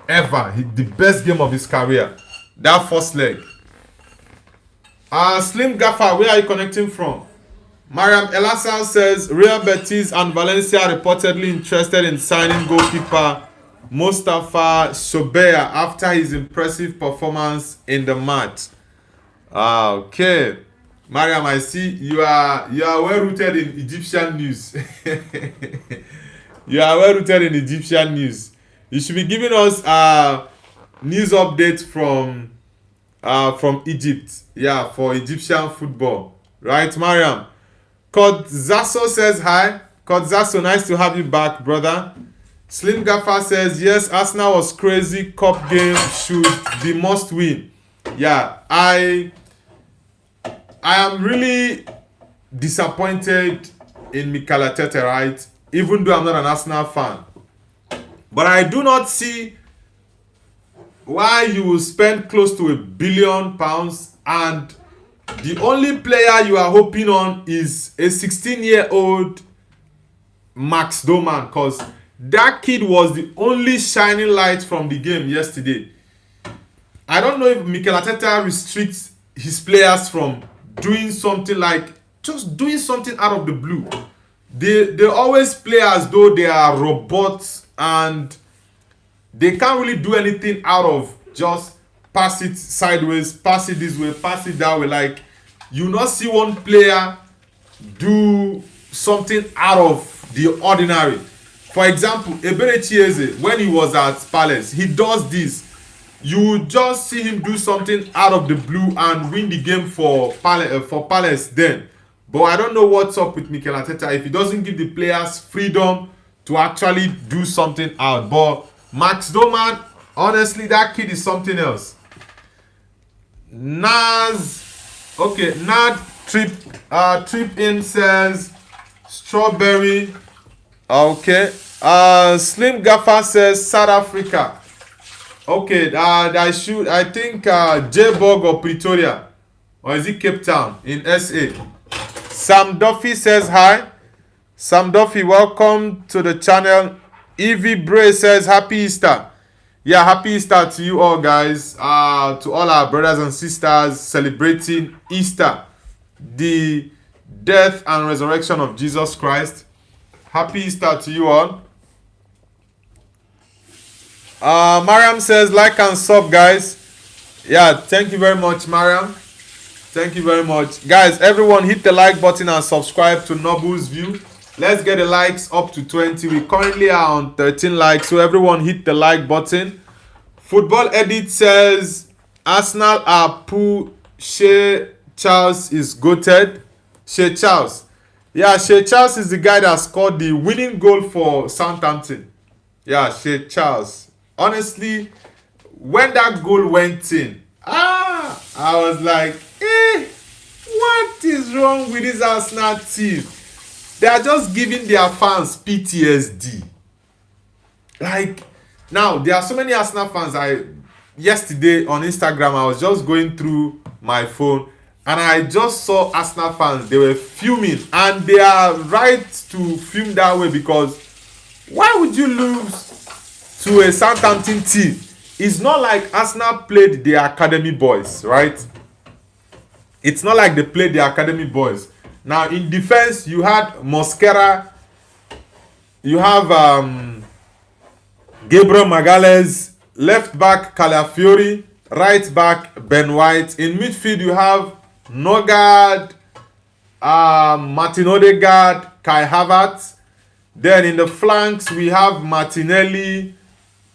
ever. The best game of his career. That first leg. Slim Gaffer, where are you connecting from? Mariam Elasal says Real Betis and Valencia reportedly interested in signing goalkeeper Mustafa Shobeya after his impressive performance in the match. Okay. Mariam, I see you are well rooted in Egyptian news. You are well rooted in Egyptian news. You should be giving us news updates from Egypt. Yeah, for Egyptian football. Right, Mariam? Kodzaso says hi. Kodzaso, nice to have you back, brother. Slim Gaffer says yes, Arsenal was crazy. Cup game should be must win. Yeah, I am really disappointed in Mikel Arteta, right? Even though I'm not an Arsenal fan. But I do not see why you will spend close to £1 billion and the only player you are hoping on is a 16-year-old Max Doman, because that kid was the only shining light from the game yesterday. I don't know if Mikel Arteta restricts his players from doing something like just doing something out of the blue. They always play as though they are robots and they can't really do anything out of just pass it sideways, pass it this way, pass it that way. Like, you not see one player do something out of the ordinary. For example, Ebere Chieze, when he was at Palace, he does this. You just see him do something out of the blue and win the game for Palace then. But I don't know what's up with Mikel Arteta if he doesn't give the players freedom to actually do something out. But Max Doman, honestly, that kid is something else. Nas, okay, Nad trip in says strawberry. Okay. Slim Gaffer says South Africa. Okay, I think J-Bog or Pretoria. Or is it Cape Town in SA? Sam Duffy says hi. Sam Duffy, welcome to the channel. Evie Bray says happy Easter. Yeah, happy Easter to you all, guys. To all our brothers and sisters celebrating Easter, the death and resurrection of Jesus Christ. Happy Easter to you all. Mariam says like and sub, guys. Yeah, thank you very much, Mariam. Thank you very much. Guys, everyone hit the like button and subscribe to Noble's View. Let's get the likes up to 20. We currently are on 13 likes, so everyone hit the like button. Football Edit says Arsenal are poor. Shea Charles is goated. Shea Charles. Yeah, Shea Charles is the guy that scored the winning goal for Southampton. Yeah, Shea Charles. Honestly, when that goal went in, I was like, what is wrong with this Arsenal team? They are just giving their fans PTSD. Like, now, there are so many Arsenal fans. Yesterday on Instagram, I was just going through my phone and I just saw Arsenal fans. They were fuming, and they are right to fume that way, because why would you lose to a Southampton team? It's not like Arsenal played the academy boys, right? It's not like they played the academy boys. Now, in defense, you had Mosquera, you have Gabriel Magalhaes, left back Calafiori, right back Ben White. In midfield, you have Nogard, Martin Odegaard, Kai Havertz. Then in the flanks, we have Martinelli,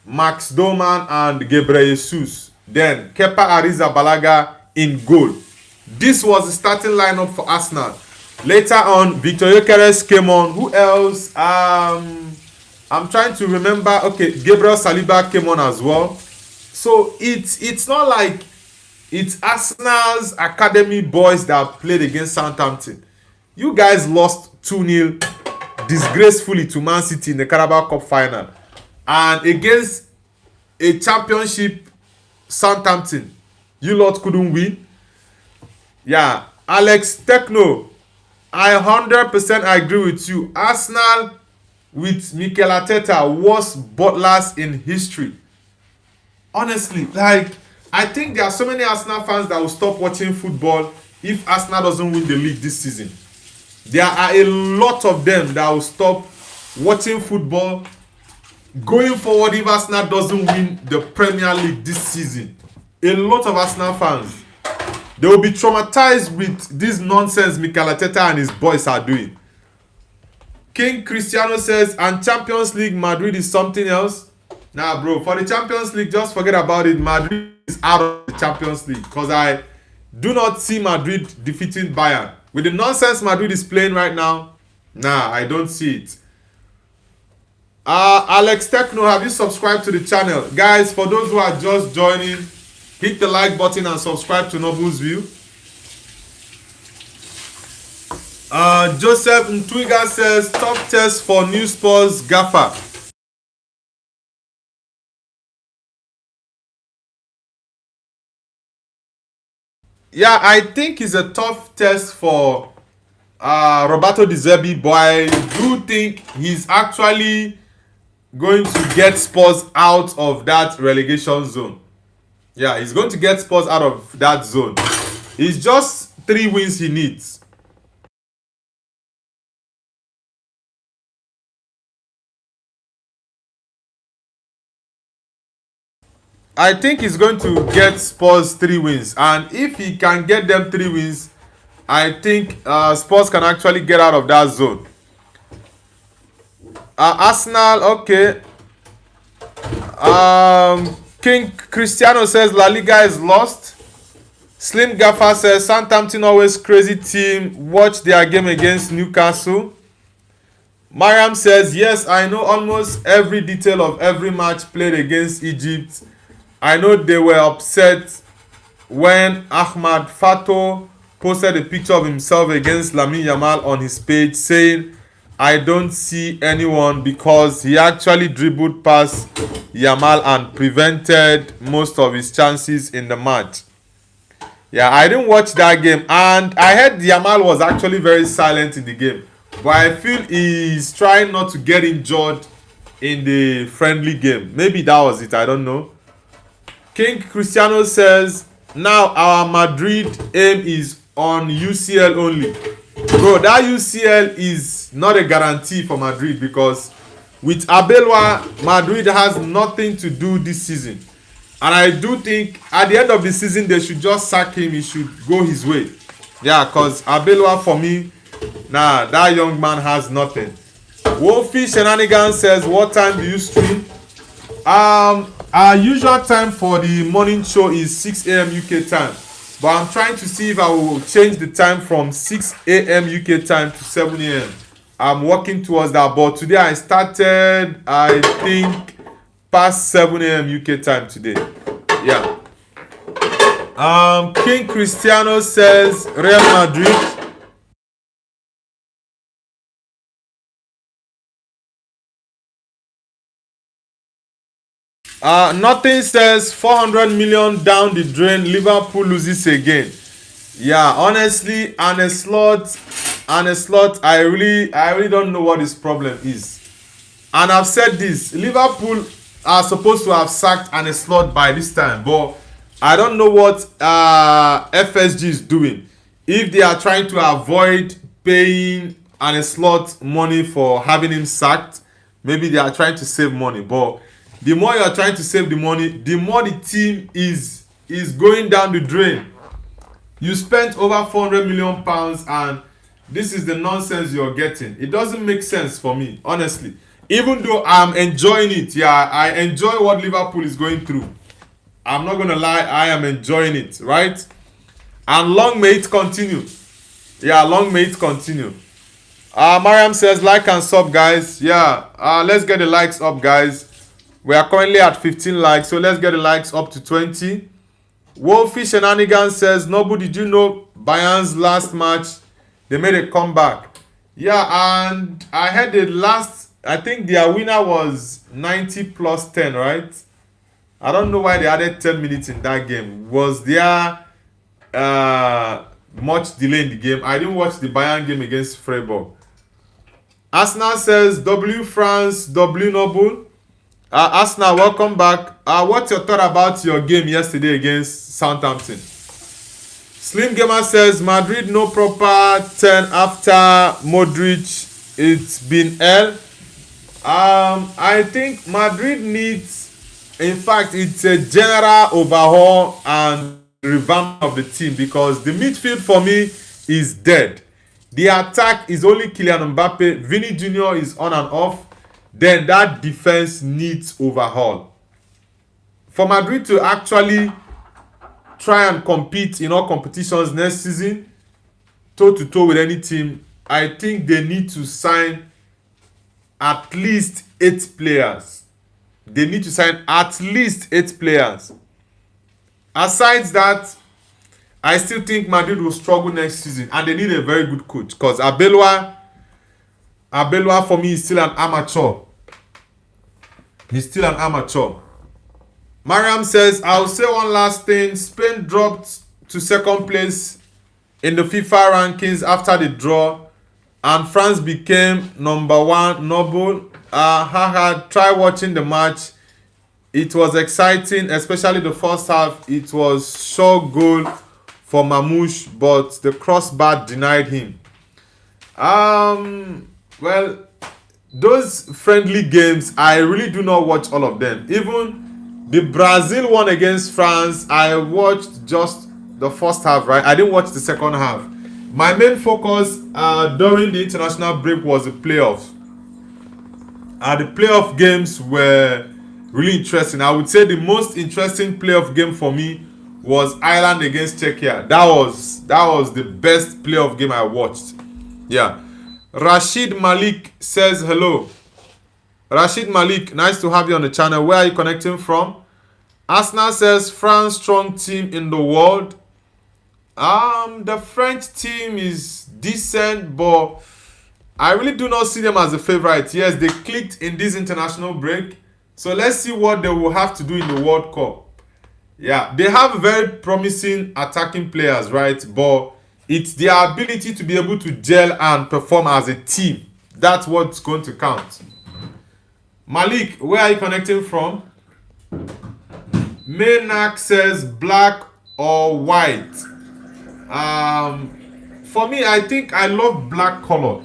Max Doman, and Gabriel Jesus. Then Kepa Arrizabalaga in goal. This was the starting lineup for Arsenal. Later on, Victor Gyökeres came on. Who else? I'm trying to remember. Okay, Gabriel Saliba came on as well. So it's not like it's Arsenal's academy boys that played against Southampton. You guys lost 2-0 disgracefully to Man City in the Carabao Cup final. And against a championship Southampton, you lot couldn't win. Yeah, Alex Techno, I 100% agree with you. Arsenal with Mikel Arteta was butlers in history. Honestly, like, I think there are so many Arsenal fans that will stop watching football if Arsenal doesn't win the league this season. There are a lot of them that will stop watching football going forward if Arsenal doesn't win the Premier League this season. A lot of Arsenal fans, they will be traumatized with this nonsense Mikel Arteta and his boys are doing. King Cristiano says, and Champions League, Madrid is something else. Nah, bro, for the Champions League, just forget about it. Madrid is out of the Champions League, because I do not see Madrid defeating Bayern. With the nonsense Madrid is playing right now, nah, I don't see it. Alex Techno, have you subscribed to the channel? Guys, for those who are just joining, hit the like button and subscribe to Noble's View. Joseph Ntwiga says, top test for new Spurs gaffer. Yeah, I think it's a tough test for Roberto De Zerbi, but I do think he's actually going to get Spurs out of that relegation zone. Yeah, he's going to get Spurs out of that zone. It's just 3 wins he needs. I think he's going to get Spurs 3 wins. And if he can get them 3 wins, I think Spurs can actually get out of that zone. Arsenal, okay. King Cristiano says La Liga is lost. Slim Gaffer says Southampton always crazy team. Watch their game against Newcastle. Mariam says yes, I know almost every detail of every match played against Egypt. I know they were upset when Ahmad Fato posted a picture of himself against Lamine Yamal on his page saying I don't see anyone because he actually dribbled past Yamal and prevented most of his chances in the match. Yeah, I didn't watch that game and I heard Yamal was actually very silent in the game. But I feel he's trying not to get injured in the friendly game. Maybe that was it, I don't know. King Cristiano says, now our Madrid aim is on UCL only. Bro, that UCL is not a guarantee for Madrid because with Abelwa, Madrid has nothing to do this season. And I do think at the end of the season, they should just sack him. He should go his way. Yeah, because Abelwa for me, nah, that young man has nothing. Wolfie Shenanigans says, what time do you stream? Our usual time for the morning show is 6 a.m. UK time. But I'm trying to see if I will change the time from 6 a.m. UK time to 7 a.m. I'm working towards that. But today I started, I think, past 7 a.m. UK time today. Yeah. King Cristiano says Real Madrid. Nothing says 400 million down the drain. Liverpool loses again. Yeah, honestly, Arne Slot, I really don't know what his problem is. And I've said this, Liverpool are supposed to have sacked Arne Slot by this time, but I don't know what FSG is doing. If they are trying to avoid paying Arne Slot money for having him sacked, maybe they are trying to save money. But the more you are trying to save the money, the more the team is going down the drain. You spent over 400 million pounds and this is the nonsense you're getting. It doesn't make sense for me, honestly. Even though I'm enjoying it, yeah, I enjoy what Liverpool is going through. I'm not gonna lie, I am enjoying it, right? And long may it continue. Yeah, long may it continue. Mariam says like and sub, guys. Yeah, let's get the likes up, guys. We are currently at 15 likes, so let's get the likes up to 20. Wolfie Shenanigans says, Nobu, did you know Bayern's last match, they made a comeback? Yeah, and I heard the last, I think their winner was 90 plus 10, right? I don't know why they added 10 minutes in that game. Was there much delay in the game? I didn't watch the Bayern game against Freiburg. Arsenal says, W France, W Noble. Arsenal, welcome back. What's your thought about your game yesterday against Southampton? Slim Gamer says Madrid no proper 10 after Modric. It's been hell. I think Madrid needs, in fact, it's a general overhaul and revamp of the team because the midfield for me is dead. The attack is only Kylian Mbappe. Vini Jr. is on and off. Then that defense needs overhaul. For Madrid to actually try and compete in all competitions next season, toe-to-toe with any team, I think they need to sign at least 8 players. They need to sign at least 8 players. Aside that, I still think Madrid will struggle next season and they need a very good coach because Abelwa for me is still an amateur. He's still an amateur. Mariam says, I'll say one last thing. Spain dropped to second place in the FIFA rankings after the draw. And France became number 1. Noble. Try watching the match. It was exciting, especially the first half. It was sure goal for Mamouche, but the crossbar denied him. Well, those friendly games, I really do not watch all of them. Even the Brazil one against France, I watched just the first half, right? I didn't watch the second half. My main focus during the international break was the playoffs. The playoff games were really interesting. I would say the most interesting playoff game for me was Ireland against Czechia. That was the best playoff game I watched. Yeah. Rashid Malik says hello. Rashid Malik, nice to have you on the channel. Where are you connecting from? Arsenal says France strong team in the world. The French team is decent, but I really do not see them as a favorite. Yes, they clicked in this international break. So let's see what they will have to do in the World Cup. Yeah, they have very promising attacking players, right? But it's their ability to be able to gel and perform as a team. That's what's going to count. Malik, where are you connecting from? Maynak says black or white. For me, I think I love black color.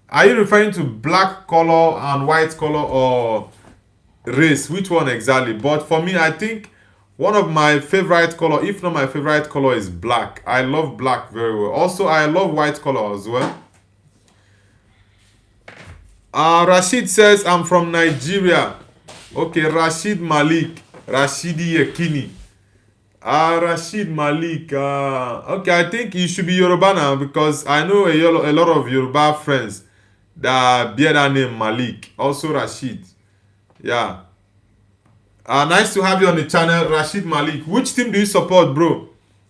Are you referring to black color and white color or race? Which one exactly? But for me, I think one of my favorite color, if not my favorite color, is black. I love black very well. Also, I love white color as well. Rashid says, I'm from Nigeria. Okay, Rashid Malik. Rashidi Yekini. Rashid Malik. Okay, I think you should be Yoruba now because I know a lot of Yoruba friends that bear that name Malik. Also Rashid. Yeah. Nice to have you on the channel, Rashid Malik. Which team do you support, bro?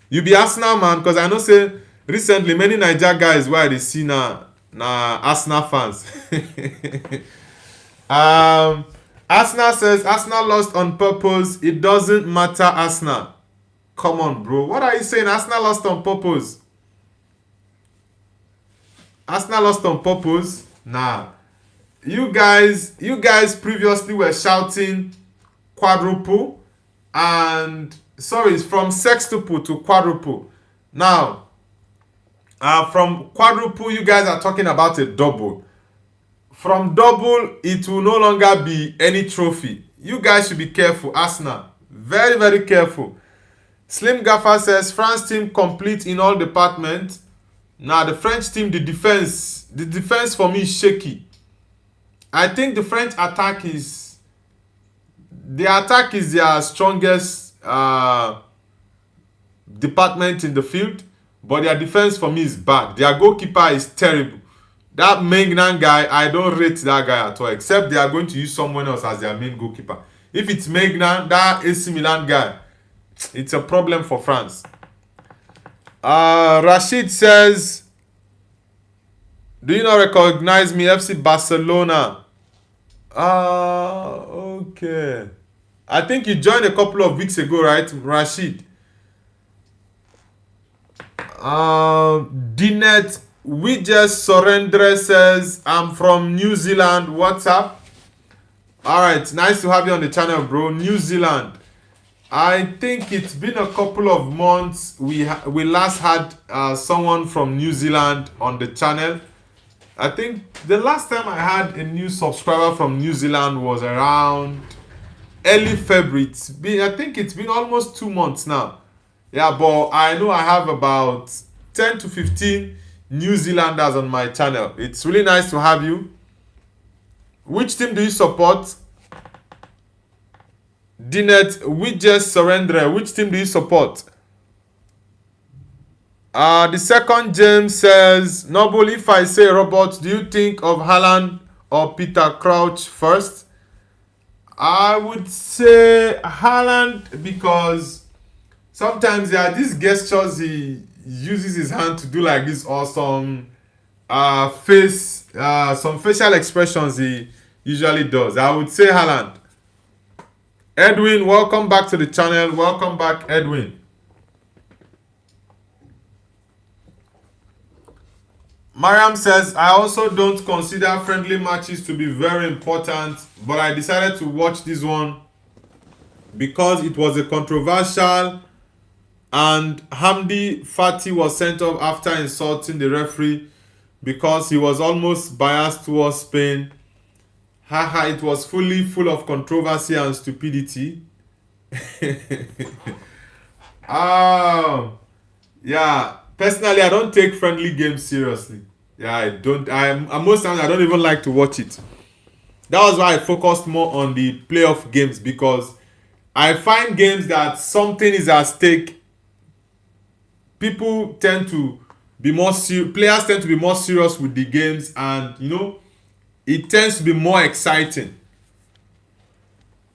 You be Arsenal, man, because I know say recently many Niger guys where they see now Arsenal fans. Arsenal says Arsenal lost on purpose. It doesn't matter, Arsenal. Come on, bro. What are you saying? Arsenal lost on purpose. Arsenal lost on purpose? Nah. You guys previously were shouting quadruple and sorry, it's from sextuple to quadruple. Now, from quadruple, you guys are talking about a double. From double, it will no longer be any trophy. You guys should be careful, Arsenal. Very, very careful. Slim Gaffer says, France team complete in all departments. Now, the French team, the defense for me is shaky. I think the French attack is their strongest department in the field, but their defense for me is bad. Their goalkeeper is terrible. That Maignan guy, I don't rate that guy at all, except they are going to use someone else as their main goalkeeper. If it's Maignan, that AC Milan guy, it's a problem for France. Rashid says, do you not recognize me? FC Barcelona. Okay. I think you joined a couple of weeks ago, right, Rashid? Dinet We Just Surrender says, I'm from New Zealand. What's up? Alright, nice to have you on the channel, bro. New Zealand. I think it's been a couple of months. We last had someone from New Zealand on the channel. I think the last time I had a new subscriber from New Zealand was around early February. I think it's been almost 2 months now. Yeah, but I know I have about 10 to 15 New Zealanders on my channel. It's really nice to have you. Which team do you support? Dinet, we just surrender. Which team do you support? The second James says, Noble, if I say Robert, do you think of Haaland or Peter Crouch first? I would say Haaland because sometimes there are these gestures he uses his hand to do like this or some facial expressions he usually does. I would say Haaland. Edwin, welcome back to the channel. Welcome back, Edwin. Mariam says, I also don't consider friendly matches to be very important, but I decided to watch this one because it was a controversial and Hamdi Fati was sent off after insulting the referee because he was almost biased towards Spain. Haha, it was full of controversy and stupidity. Yeah, personally, I don't take friendly games seriously. Yeah, I don't. Most times I don't even like to watch it. That was why I focused more on the playoff games because I find games that something is at stake, people tend to be more players tend to be more serious with the games, and it tends to be more exciting.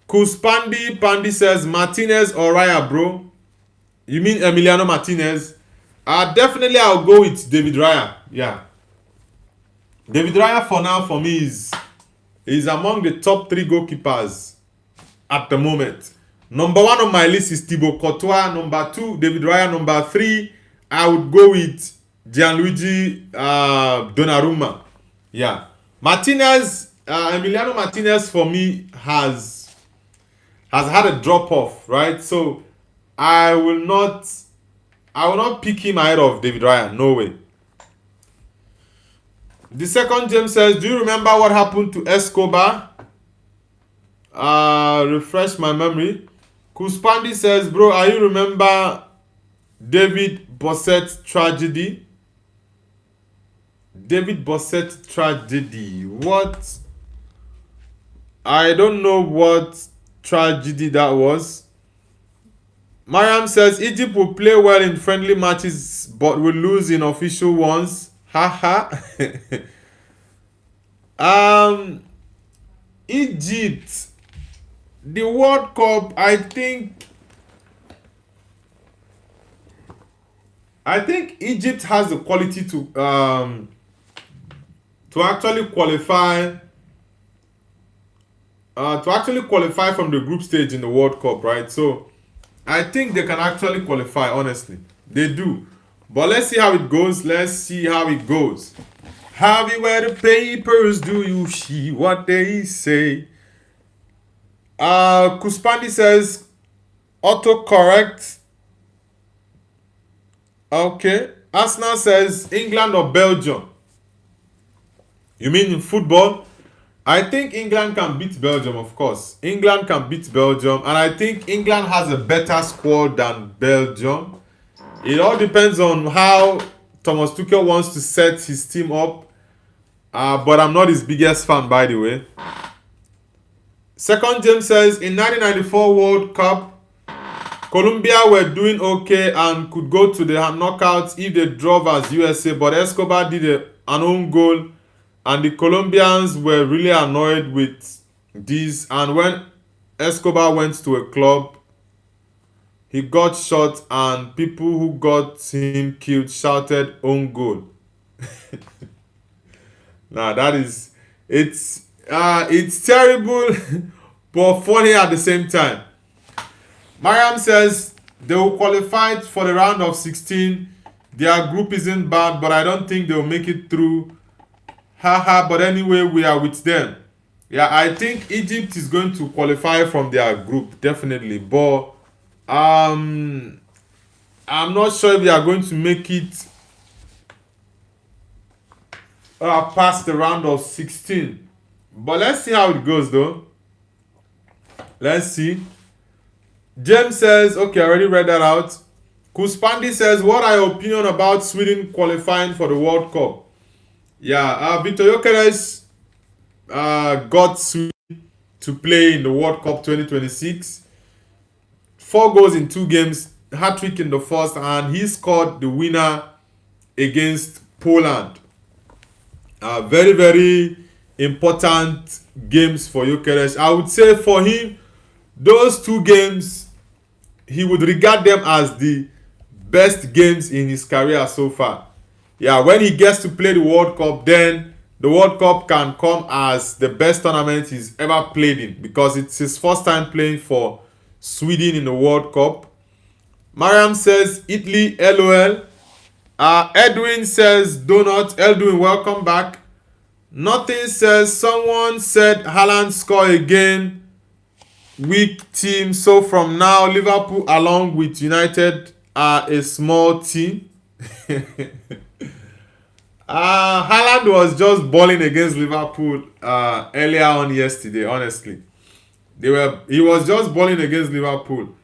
Pandi says Martinez or Raya, bro. You mean Emiliano Martinez? Definitely I'll go with David Raya. Yeah. David Raya for now for me is among the top 3 goalkeepers at the moment. Number 1 on my list is Thibaut Courtois. Number 2, David Raya. Number 3, I would go with Gianluigi Donnarumma. Yeah. Martinez, Emiliano Martinez for me has had a drop off, right? So I will not pick him ahead of David Raya. No way. The second James says, do you remember what happened to Escobar? Refresh my memory. Kuspandi says, bro, are you remember David Bosset tragedy? David Bosset tragedy. What? I don't know what tragedy that was. Mariam says Egypt will play well in friendly matches but will lose in official ones. Haha. Egypt, the World Cup, I think Egypt has the quality to actually qualify from the group stage in the World Cup, right? So I think they can actually qualify, honestly. They do. But let's see how it goes. Have you read the papers? Do you see what they say? Kuspandi says autocorrect. Okay. Asna says England or Belgium. You mean in football? I think England can beat Belgium, of course. England can beat Belgium, and I think England has a better squad than Belgium. It all depends on how Thomas Tuchel wants to set his team up. But I'm not his biggest fan, by the way. Second James says, in 1994 World Cup, Colombia were doing okay and could go to the knockouts if they drove as USA, but Escobar did an own goal, and the Colombians were really annoyed with this. And when Escobar went to a club, he got shot, and people who got him killed shouted own goal. Nah, it's terrible but funny at the same time. Mariam says they will qualify for the round of 16. Their group isn't bad, but I don't think they'll make it through. Haha, but anyway, we are with them. Yeah, I think Egypt is going to qualify from their group, definitely. But I'm not sure if they are going to make it past the round of 16. But let's see how it goes, though. Let's see. James says, okay, I already read that out. Kuspandi says, what are your opinion about Sweden qualifying for the World Cup? Yeah, Victor Gyökeres got Sweden to play in the World Cup 2026. 4 goals in 2 games, hat-trick in the first, and he scored the winner against Poland. Very, very important games for Gyökeres. I would say for him, those 2 games, he would regard them as the best games in his career so far. Yeah, when he gets to play the World Cup, then the World Cup can come as the best tournament he's ever played in, because it's his first time playing for Sweden in the World Cup. Mariam says Italy, LOL. Edwin says donut. Edwin, welcome back. Nothing says someone said Haaland score again. Weak team. So from now, Liverpool along with United are a small team. Haaland was just balling against Liverpool earlier on yesterday. Honestly, he was just balling against Liverpool,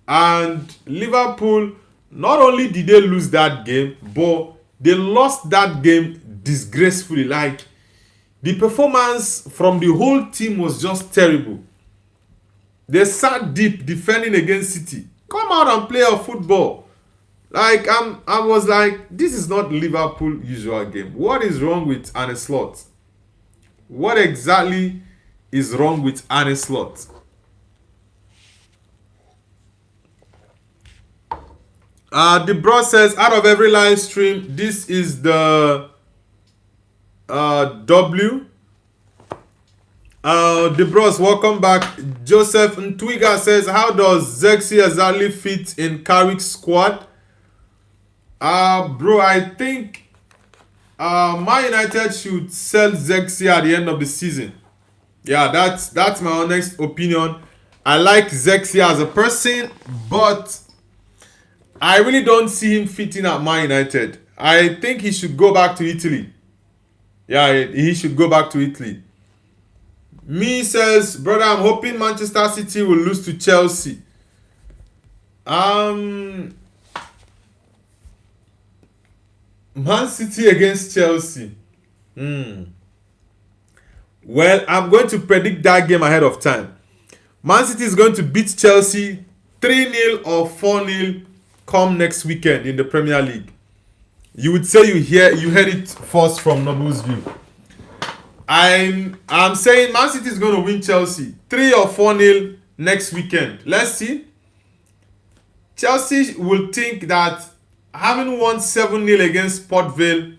and Liverpool, not only did they lose that game, but they lost that game disgracefully. Like, the performance from the whole team was just terrible. They sat deep defending against City. Come out and play your football. Like I was like, this is not Liverpool usual game. What is wrong with Arne Slot? What exactly is wrong with Arne Slot? The bro says, out of every live stream, this is the W. The bros, welcome back. Joseph Ntwiga says, how does Zexi exactly fit in Carrick's squad? Bro, I think Man United should sell Zexi at the end of the season. Yeah, that's my honest opinion. I like Zexi as a person, but I really don't see him fitting at Man United. I think he should go back to Italy. Yeah, he should go back to Italy. Me says, brother, I'm hoping Manchester City will lose to Chelsea. Man City against Chelsea. Well, I'm going to predict that game ahead of time. Man City is going to beat Chelsea 3-0 or 4-0 come next weekend in the Premier League. You would say you heard it first from Noble's View. I'm saying Man City is going to win Chelsea 3 or 4-0 next weekend. Let's see. Chelsea will think that having won 7-0 against Port Vale,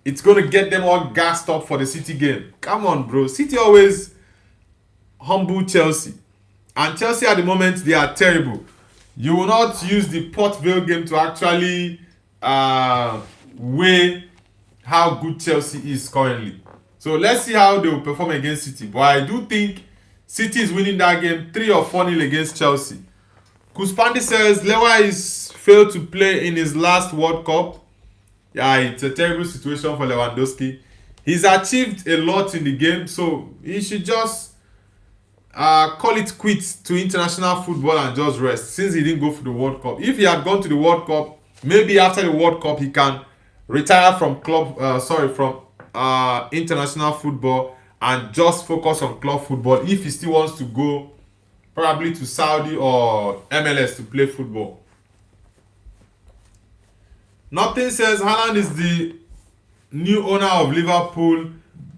it's going to get them all gassed up for the City game. Come on, bro. City always humble Chelsea. And Chelsea at the moment, they are terrible. You will not use the Port Vale game to actually weigh how good Chelsea is currently. So let's see how they will perform against City. But I do think City is winning that game 3 or 4-0 against Chelsea. Kuspandi says Lewa is failed to play in his last World Cup. Yeah, it's a terrible situation for Lewandowski. He's achieved a lot in the game, so he should just call it quits to international football and just rest since he didn't go for the World Cup. If he had gone to the World Cup, maybe after the World Cup he can retire from international football and just focus on club football if he still wants to go probably to Saudi or MLS to play football. Nothing says Haaland is the new owner of Liverpool.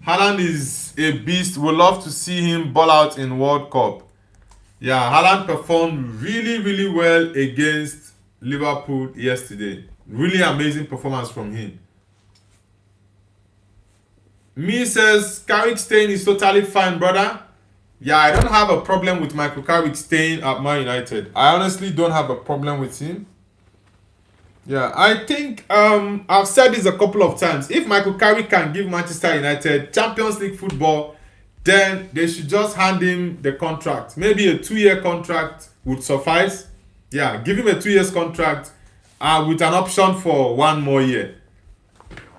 Haaland is a beast. We'd love to see him ball out in World Cup. Yeah, Haaland performed really well against Liverpool yesterday. Really amazing performance from him. Me says Carrick staying is totally fine, brother. Yeah, I don't have a problem with Michael Carrick staying at Man United. I honestly don't have a problem with him. Yeah, I think I've said this a couple of times. If Michael Carrick can give Manchester United Champions League football, then they should just hand him the contract. Maybe a 2-year contract would suffice. Yeah, give him a 2-year contract with an option for 1 more year.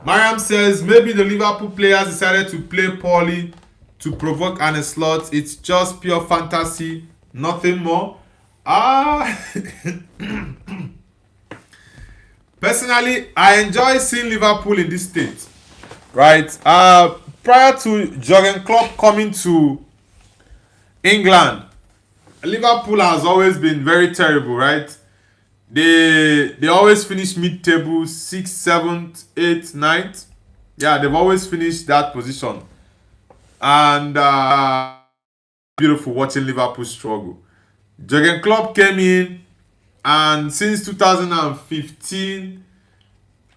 Mariam says maybe the Liverpool players decided to play poorly to provoke Arne Slot. It's just pure fantasy, nothing more. Personally, I enjoy seeing Liverpool in this state. Right? Prior to Jurgen Klopp coming to England, Liverpool has always been very terrible, right? They always finish mid-table, 6th, 7th, 8th, 9th. Yeah, they've always finished that position. And beautiful watching Liverpool struggle. Jurgen Klopp came in, and since 2015,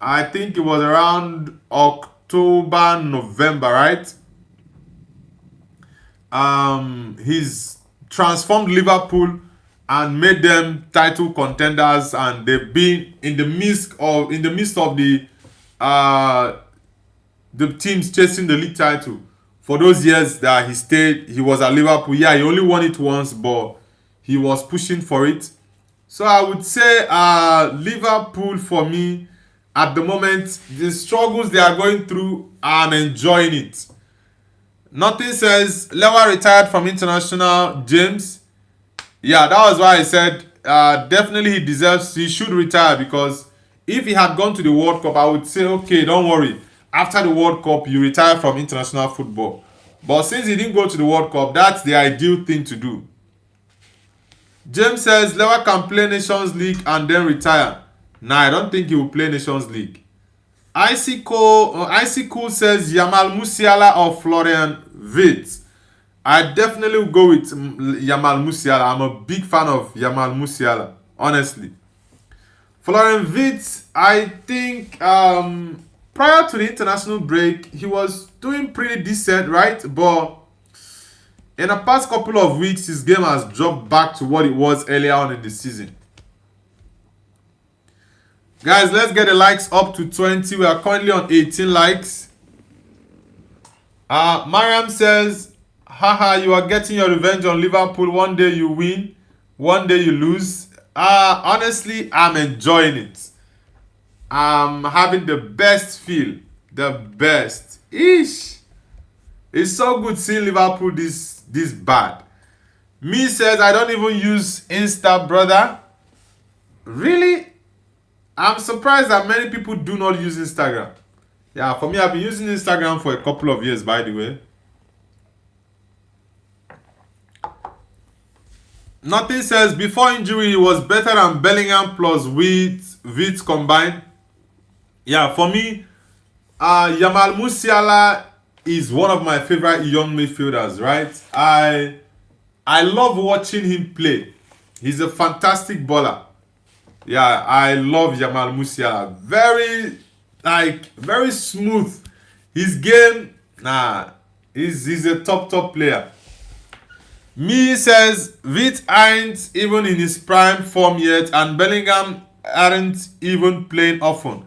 I think it was around October, November, right? He's transformed Liverpool and made them title contenders, and they've been in the midst of the teams chasing the league title for those years that he stayed. He was at Liverpool. Yeah, he only won it once, but he was pushing for it. So I would say Liverpool, for me, at the moment, the struggles they are going through, I'm enjoying it. Nothing says Lewa retired from international, James. Yeah, that was why I said definitely he should retire, because if he had gone to the World Cup, I would say, okay, don't worry. After the World Cup, you retire from international football. But since he didn't go to the World Cup, that's the ideal thing to do. James says Lewa can play Nations League and then retire. Nah, I don't think he will play Nations League. Icy Cool says Yamal Musiala or Florian Wirtz. I definitely will go with Yamal Musiala. I'm a big fan of Yamal Musiala, honestly. Florian Wirtz, I think prior to the international break, he was doing pretty decent, right? But in the past couple of weeks, his game has dropped back to what it was earlier on in the season. Guys, let's get the likes up to 20. We are currently on 18 likes. Mariam says, haha, you are getting your revenge on Liverpool. One day you win, one day you lose. Honestly, I'm enjoying it. I'm having the best feel. The best. Ish. It's so good seeing Liverpool this bad. Me says, I don't even use Insta, brother. Really? I'm surprised that many people do not use Instagram. Yeah, for me, I've been using Instagram for a couple of years, by the way. Nothing says, before injury, he was better than Bellingham plus Wirtz combined. Yeah, for me, Yamal Musiala is one of my favorite young midfielders, right? I love watching him play. He's a fantastic baller. Yeah, I love Yamal Musiala. Very smooth. His game, he's a top player. Me says, Wirtz ain't even in his prime form yet, and Bellingham aren't even playing often.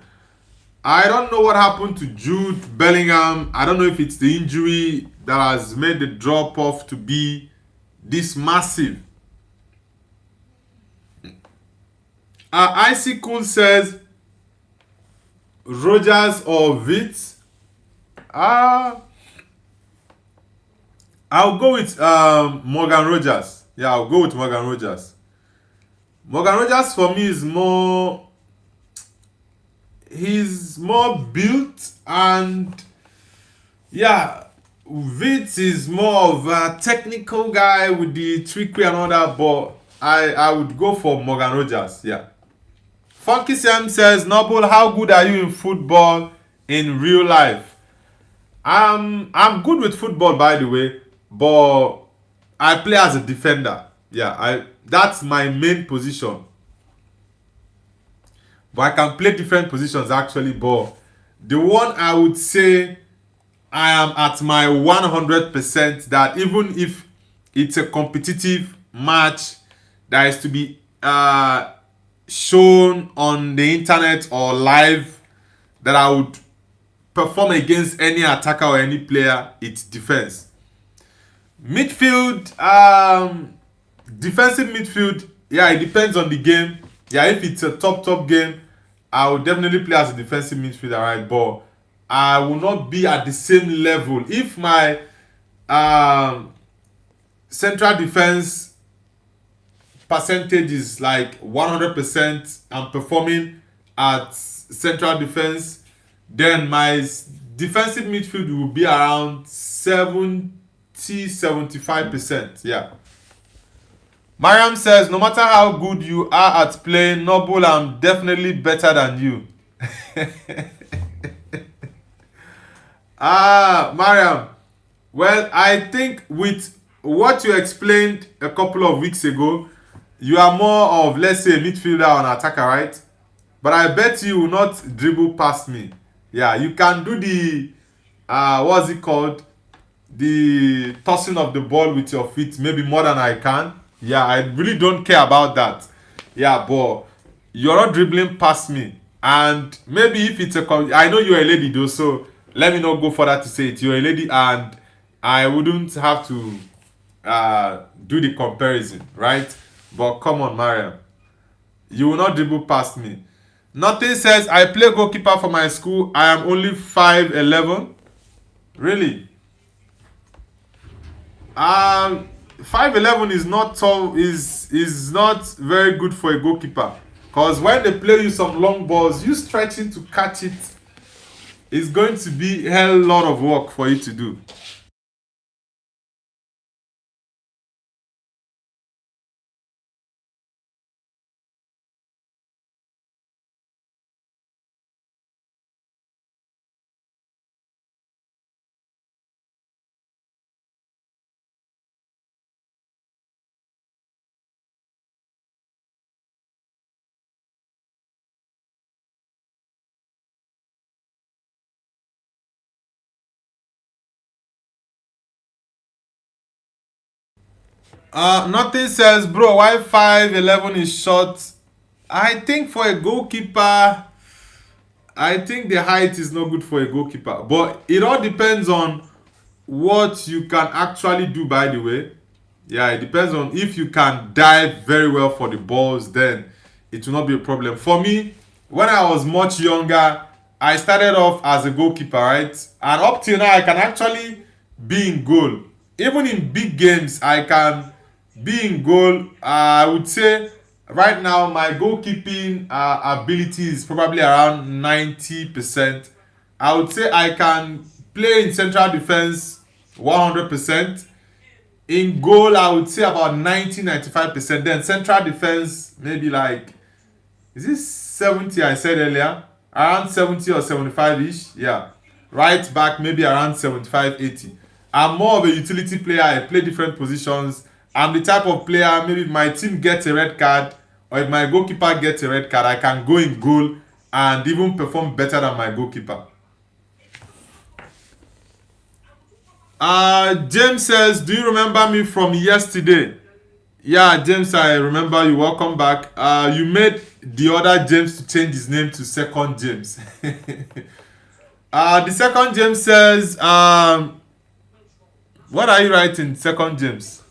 I don't know what happened to Jude Bellingham. I don't know if it's the injury that has made the drop off to be this massive. Icy Cool says Rogers or Wirtz. I'll go with Morgan Rogers. Yeah, I'll go with Morgan Rogers. Morgan Rogers for me is more. He's more built, and yeah, Wirtz is more of a technical guy with the trickery and all that. But I would go for Morgan Rogers. Yeah. Funky Sam says, Noble, how good are you in football in real life? I'm good with football, by the way, but I play as a defender. Yeah, that's my main position. But I can play different positions actually. But the one I would say I am at my 100%, that even if it's a competitive match that is to be shown on the internet or live, that I would perform against any attacker or any player, it's defense. Midfield, defensive midfield, yeah, it depends on the game. Yeah, if it's a top game, I will definitely play as a defensive midfielder, right? But I will not be at the same level. If my central defense percentage is like 100%, I'm performing at central defense, then my defensive midfield will be around 70-75%. Yeah. Mariam says, no matter how good you are at playing, Noble, I'm definitely better than you. Mariam. Well, I think with what you explained a couple of weeks ago, you are more of, let's say, a midfielder or an attacker, right? But I bet you will not dribble past me. Yeah, you can do the, what's it called? The tossing of the ball with your feet, maybe more than I can. Yeah, I really don't care about that. Yeah, but you're not dribbling past me. And maybe if it's I know you're a lady though, so let me not go further to say it. You're a lady and I wouldn't have to do the comparison, right? But come on, Mariam. You will not dribble past me. Nothing says I play goalkeeper for my school. I am only 5'11". Really? 5'11" is not tall, is not very good for a goalkeeper. Because when they play you some long balls, you stretching to catch it, it's going to be a hell lot of work for you to do. Nothing says, bro, why 5'11" is short? I think for a goalkeeper, I think the height is not good for a goalkeeper. But it all depends on what you can actually do, by the way. Yeah, it depends on if you can dive very well for the balls, then it will not be a problem. For me, when I was much younger, I started off as a goalkeeper, right? And up till now, I can actually be in goal. Even in big games, I can be in goal. I would say right now, my goalkeeping ability is probably around 90%. I would say I can play in central defense 100%. In goal, I would say about 90-95%. Then central defense, maybe like, is this 70 I said earlier? Around 70 or 75 ish. Yeah. Right back, maybe around 75-80. I'm more of a utility player. I play different positions. I'm the type of player, maybe if my team gets a red card or if my goalkeeper gets a red card, I can go in goal and even perform better than my goalkeeper. James says, do you remember me from yesterday? Yeah, James, I remember you. Welcome back. You made the other James to change his name to second James. The second James says, what are you writing, second James?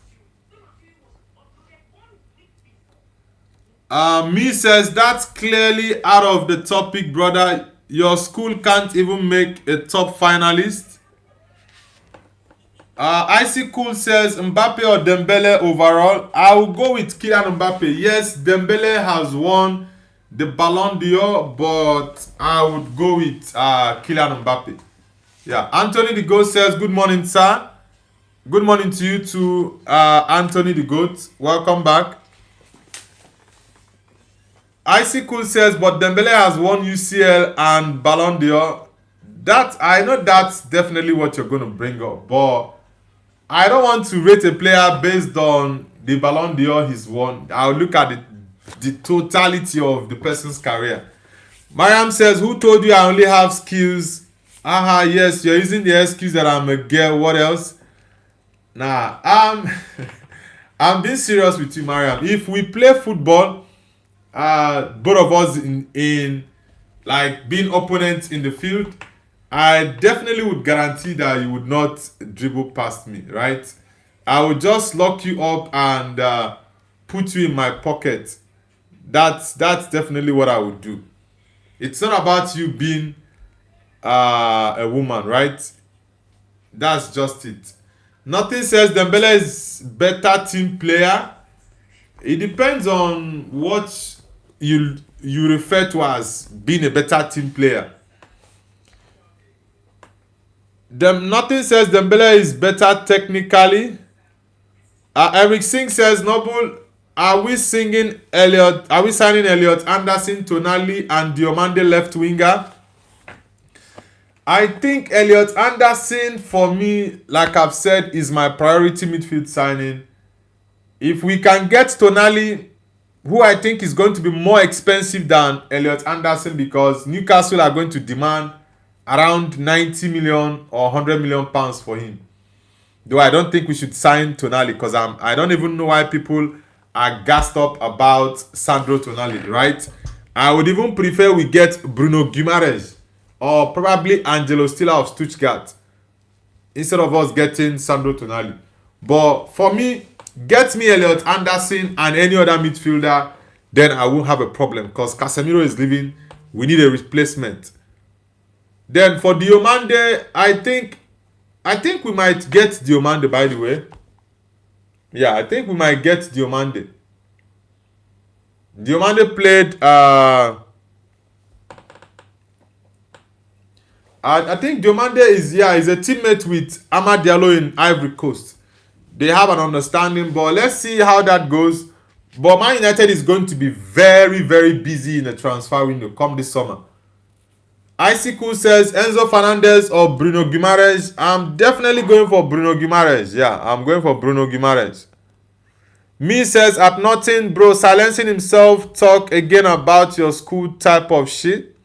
Me says, that's clearly out of the topic, brother. Your school can't even make a top finalist. Icy Cool says Mbappe or Dembele overall. I will go with Kylian Mbappe. Yes, Dembele has won the Ballon d'Or, but I would go with Kylian Mbappe. Yeah, Anthony the Goat says good morning, sir. Good morning to you too, Anthony the Goat. Welcome back. Icy Cool says, but Dembele has won UCL and Ballon d'Or. That I know that's definitely what you're going to bring up, but I don't want to rate a player based on the Ballon d'Or he's won. I'll look at the totality of the person's career. Mariam says, who told you I only have skills? Yes, you're using the excuse that I'm a girl. What else? Nah, I'm being serious with you, Mariam. If we play football, both of us in like being opponents in the field, I definitely would guarantee that you would not dribble past me, right? I would just lock you up and put you in my pocket. That's definitely what I would do. It's not about you being a woman, right? That's just it. Nothing says Dembele is better team player. It depends on what you refer to as being a better team player. Nothing says Dembele is better technically. Eric Singh says, Noble, are we signing Elliot Anderson, Tonali, and Diomande left winger? I think Elliot Anderson, for me, like I've said, is my priority midfield signing. If we can get Tonali, who I think is going to be more expensive than Elliot Anderson because Newcastle are going to demand around 90 million or 100 million pounds for him. Though I don't think we should sign Tonali because I don't even know why people are gassed up about Sandro Tonali, right? I would even prefer we get Bruno Guimaraes or probably Angelo Stiller of Stuttgart instead of us getting Sandro Tonali. But for me, get me Elliot Anderson and any other midfielder, then I won't have a problem because Casemiro is leaving. We need a replacement. Then for Diomande, I think we might get Diomande, by the way. Yeah, I think we might get Diomande. Diomande played I think Diomande is a teammate with Amad Diallo in Ivory Coast. They have an understanding, but let's see how that goes. But Man United is going to be very, very busy in the transfer window come this summer. Icicle says Enzo Fernandez or Bruno Guimaraes. I'm definitely going for Bruno Guimaraes. Yeah, I'm going for Bruno Guimaraes. Me says at nothing, bro, silencing himself, talk again about your school type of shit.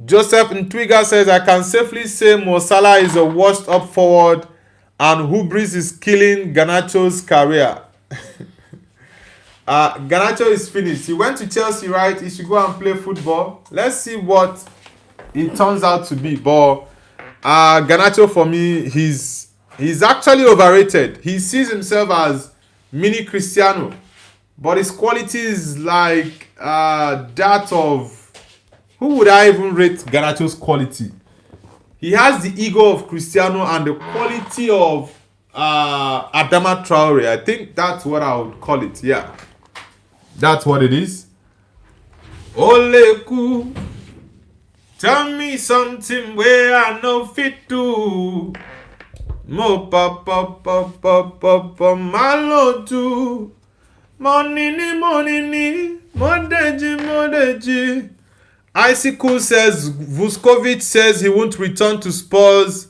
Joseph Ntwiga says I can safely say Mo Salah is a washed up forward And hubris is killing Garnacho's career. Garnacho is finished. He went to Chelsea, right? He should go and play football. Let's see what it turns out to be. But Garnacho, for me, he's actually overrated. He sees himself as mini Cristiano, but his quality is like that of, who would I even rate Garnacho's quality? He has the ego of Cristiano and the quality of Adama Traore. I think that's what I would call it. Yeah, that's what it is. Oleku, tell me something where I know fit to. Mo pa pa pa pa pa pa malo tu. Money ni modeji. Icicle says Vuskovic says he won't return to Spurs.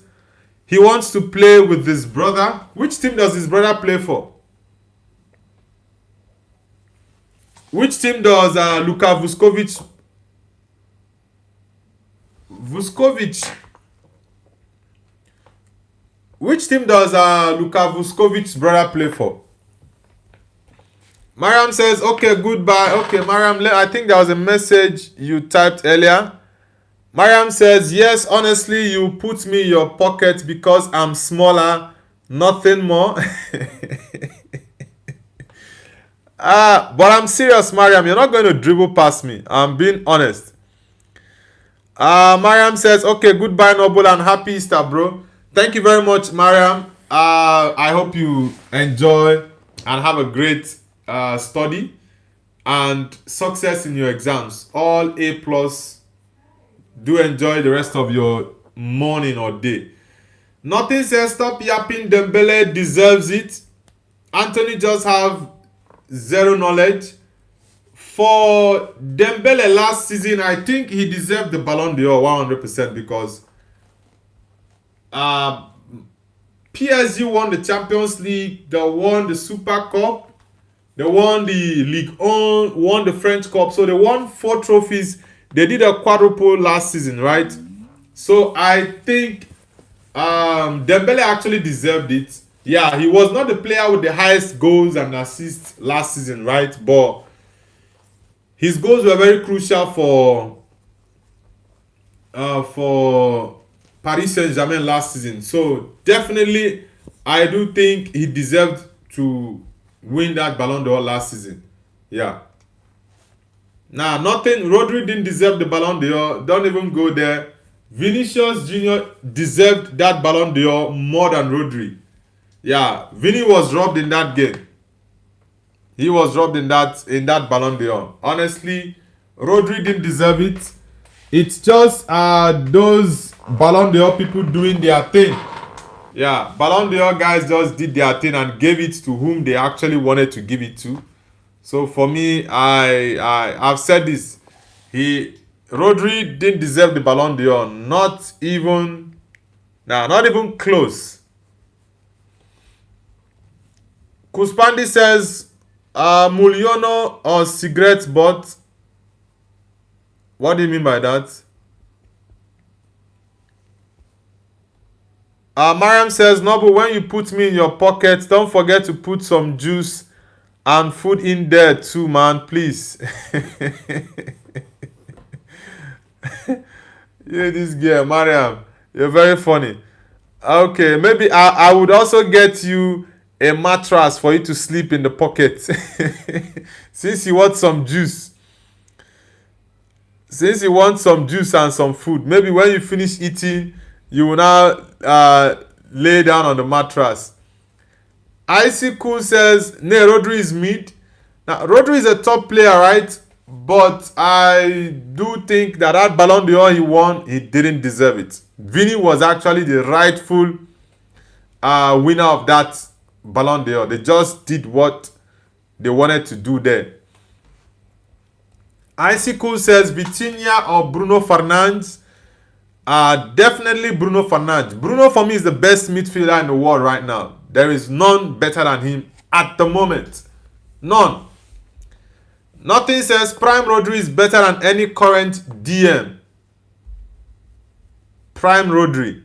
He wants to play with his brother. Which team does his brother play for? Which team does Luka Vuskovic? Which team does Luka Vuskovic's brother play for? Mariam says, okay, goodbye. Okay, Mariam, I think there was a message you typed earlier. Mariam says, yes, honestly, you put me in your pocket because I'm smaller. Nothing more. But I'm serious, Mariam. You're not going to dribble past me. I'm being honest. Mariam says, okay, goodbye, Noble, and happy Easter, bro. Thank you very much, Mariam. I hope you enjoy and have a great study and success in your exams. All A plus. Do enjoy the rest of your morning or day. Nothing says stop yapping. Dembele deserves it. Anthony just have zero knowledge. For Dembele last season, I think he deserved the Ballon d'Or 100% because PSG won the Champions League, they won the Super Cup, they won the Ligue 1, won the French Cup. So they won 4 trophies. They did a quadruple last season, right? So I think Dembele actually deserved it. Yeah, he was not the player with the highest goals and assists last season, right? But his goals were very crucial for Paris Saint-Germain last season. So definitely, I do think he deserved to win that Ballon d'Or last season. Yeah. Nah, nothing. Rodri didn't deserve the Ballon d'Or. Don't even go there. Vinicius Junior deserved that Ballon d'Or more than Rodri. Yeah, Vini was robbed in that game. He was robbed in that Ballon d'Or. Honestly, Rodri didn't deserve it. It's just those Ballon d'Or people doing their thing. Yeah, Ballon d'Or guys just did their thing and gave it to whom they actually wanted to give it to. So for me, I've said this. Rodri didn't deserve the Ballon d'Or. Not even close. Kuspandi says, Muliono or cigarette butt. What do you mean by that? Mariam says, Noble, when you put me in your pocket, don't forget to put some juice and food in there too, man, please. Yeah, this girl, Mariam, you're very funny. Okay, maybe I would also get you a mattress for you to sleep in the pocket. Since you want some juice. Since you want some juice and some food, maybe when you finish eating, you will now lay down on the mattress. Icicle says, Rodri is mid. Now, Rodri is a top player, right? But I do think that Ballon d'Or he won, he didn't deserve it. Vini was actually the rightful winner of that Ballon d'Or. They just did what they wanted to do there. Icicle says, Vitinha or Bruno Fernandes? Definitely Bruno Fernandes. Bruno for me is the best midfielder in the world right now. There is none better than him at the moment. None. Nothing says Prime Rodri is better than any current DM. Prime Rodri.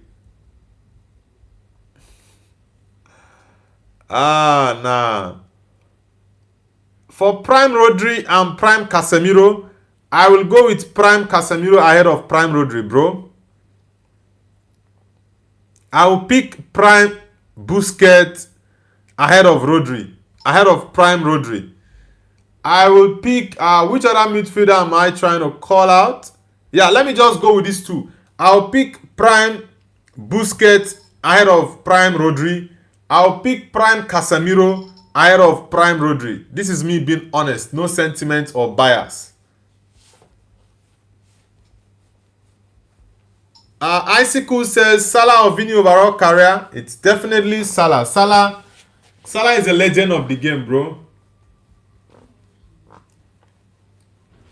Nah. For prime Rodri and prime Casemiro, I will go with prime Casemiro ahead of prime Rodri, bro. I will pick prime Busquets ahead of Rodri, ahead of prime Rodri. I will pick which other midfielder am I trying to call out? Yeah, let me just go with these two. I'll pick prime Busquets ahead of prime Rodri. I'll pick prime Casemiro ahead of prime Rodri. This is me being honest, no sentiment or bias. Icicle says Salah or Vini overall career. It's definitely Salah. Salah is a legend of the game, bro.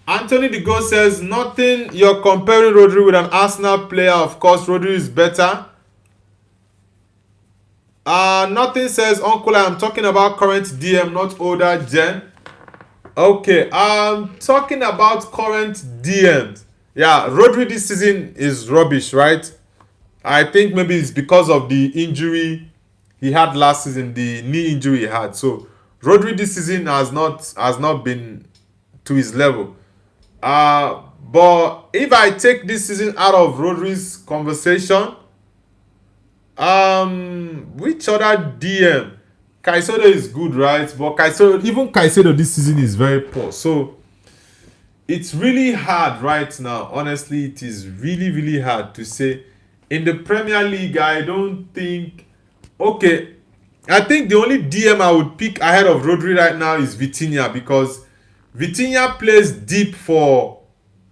Anthony the Go says nothing. You're comparing Rodri with an Arsenal player. Of course, Rodri is better. Nothing says Uncle. I'm talking about current DM, not older gen. Okay, I'm talking about current DMs. Yeah, Rodri this season is rubbish, right? I think maybe it's because of the injury he had last season, the knee injury he had. So Rodri this season has not been to his level. But if I take this season out of Rodri's conversation, which other DM? Caicedo is good, right? But Caicedo this season is very poor. So it's really hard right now. Honestly, it is really, really hard to say. In the Premier League, I don't think. Okay, I think the only DM I would pick ahead of Rodri right now is Vitinha, because Vitinha plays deep for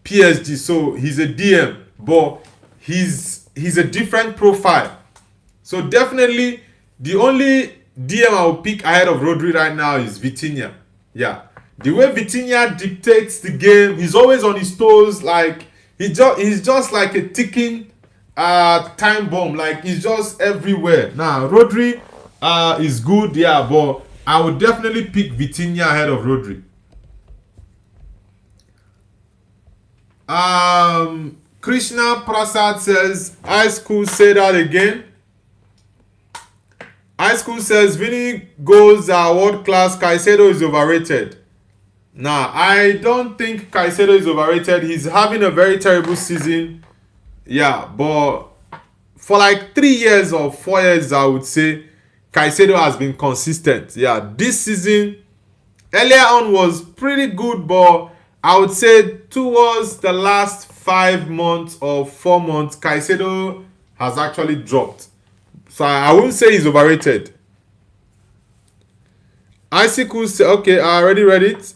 PSG, so he's a DM, but he's a different profile. So definitely the only DM I will pick ahead of Rodri right now is Vitinha. Yeah. The way Vitinha dictates the game, he's always on his toes, like he's just like a ticking time bomb. Like he's just everywhere. Now Rodri is good, yeah, but I would definitely pick Vitinha ahead of Rodri. Krishna Prasad says, high school say that again. High school says Vini goals are world class. Caicedo is overrated. Nah, I don't think Caicedo is overrated. He's having a very terrible season. Yeah, but for like 3 years or 4 years, I would say Caicedo has been consistent. Yeah, this season, earlier on was pretty good, but I would say towards the last 5 months or 4 months, Caicedo has actually dropped. So I wouldn't say he's overrated. Icicle say, okay, I already read it.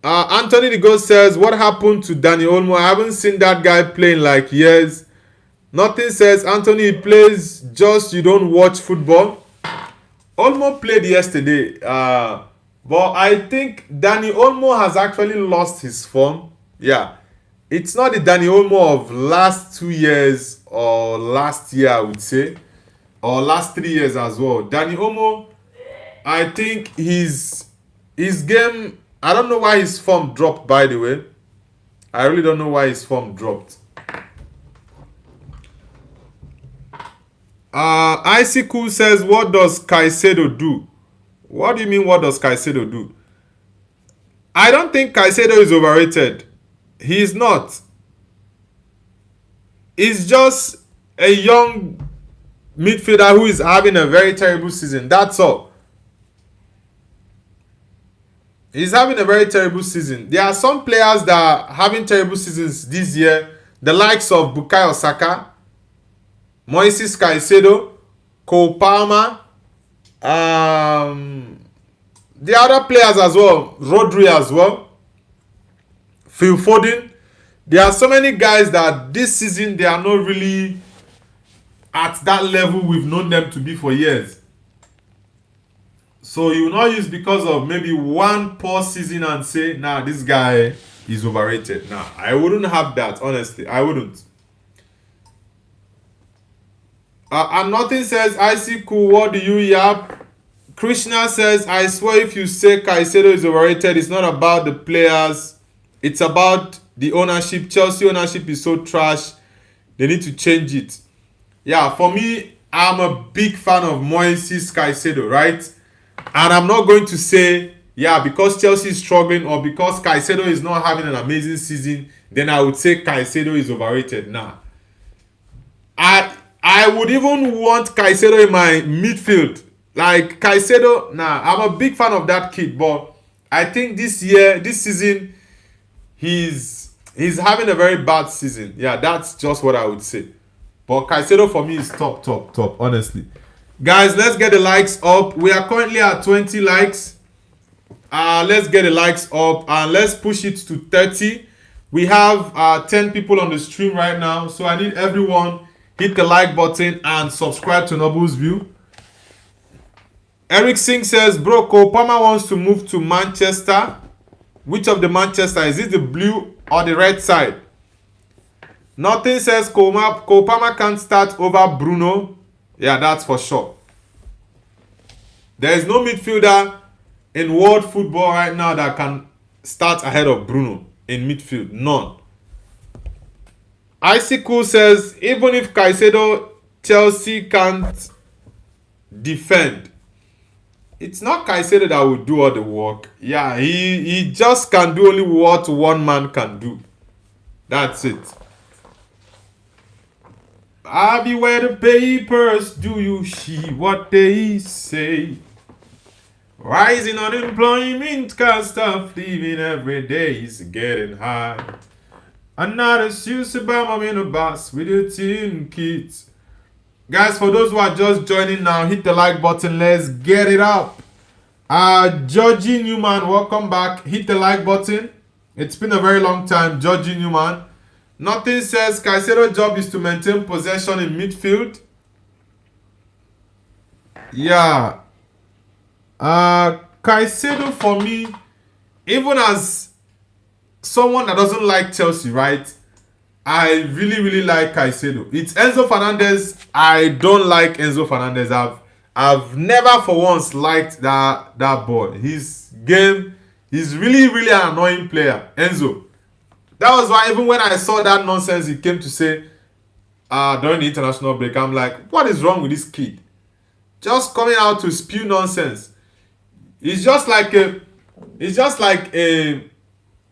Anthony the Ghost says, what happened to Danny Olmo? I haven't seen that guy play in like years. Nothing says Anthony plays, just you don't watch football. Olmo played yesterday. But I think Danny Olmo has actually lost his form. Yeah. It's not the Danny Olmo of last 2 years or last year, I would say. Or last 3 years as well. Danny Olmo, I think his game, I don't know why his form dropped, by the way. I really don't know why his form dropped. Icicle says, what does Caicedo do? What do you mean, what does Caicedo do? I don't think Caicedo is overrated. He is not. He's just a young midfielder who is having a very terrible season. That's all. He's having a very terrible season. There are some players that are having terrible seasons this year. The likes of Bukayo Saka, Moises Caicedo, Cole Palmer, the other players as well, Rodri as well, Phil Foden. There are so many guys that this season they are not really at that level we've known them to be for years. So you will not use because of maybe one poor season and say, nah, this guy is overrated. Nah, I wouldn't have that, honestly. I wouldn't. And nothing says, Icicle, what do you yap? Krishna says, I swear if you say Caicedo is overrated, it's not about the players. It's about the ownership. Chelsea ownership is so trash. They need to change it. Yeah, for me, I'm a big fan of Moises Caicedo, right? And I'm not going to say, yeah, because Chelsea is struggling or because Caicedo is not having an amazing season, then I would say Caicedo is overrated. Nah. I would even want Caicedo in my midfield. Like Caicedo, nah, I'm a big fan of that kid, but I think this season, he's having a very bad season. Yeah, that's just what I would say. But Caicedo for me is top, honestly. Guys, let's get the likes up. We are currently at 20 likes. Let's get the likes up and let's push it to 30. We have 10 people on the stream right now, so I need everyone hit the like button and subscribe to Noble's View. Eric Singh says, bro, Cole Palmer wants to move to Manchester. Which of the Manchester? Is it the blue or the red side? Nothing says Cole Palmer can't start over Bruno. Yeah, that's for sure. There is no midfielder in world football right now that can start ahead of Bruno in midfield. None. Icicle says, even if Caicedo, Chelsea can't defend. It's not Caicedo that will do all the work. Yeah, he just can do only what one man can do. That's it. I'll be where the papers, do you see what they say? Rising unemployment can't stop living every day is getting high. Another excuse about I'm in a bus with your team kids. Guys, for those who are just joining now, hit the like button. Let's get it up. Georgie Newman, welcome back. Hit the like button. It's been a very long time, Georgie Newman. Nothing says Caicedo's job is to maintain possession in midfield. Yeah. Caicedo for me, even as someone that doesn't like Chelsea, right? I really like Caicedo. It's Enzo Fernandez. I don't like Enzo Fernandez. I've never for once liked that boy. His game, he's really an annoying player. Enzo. That was why even when I saw that nonsense he came to say during the international break, I'm like, what is wrong with this kid? Just coming out to spew nonsense. It's just like a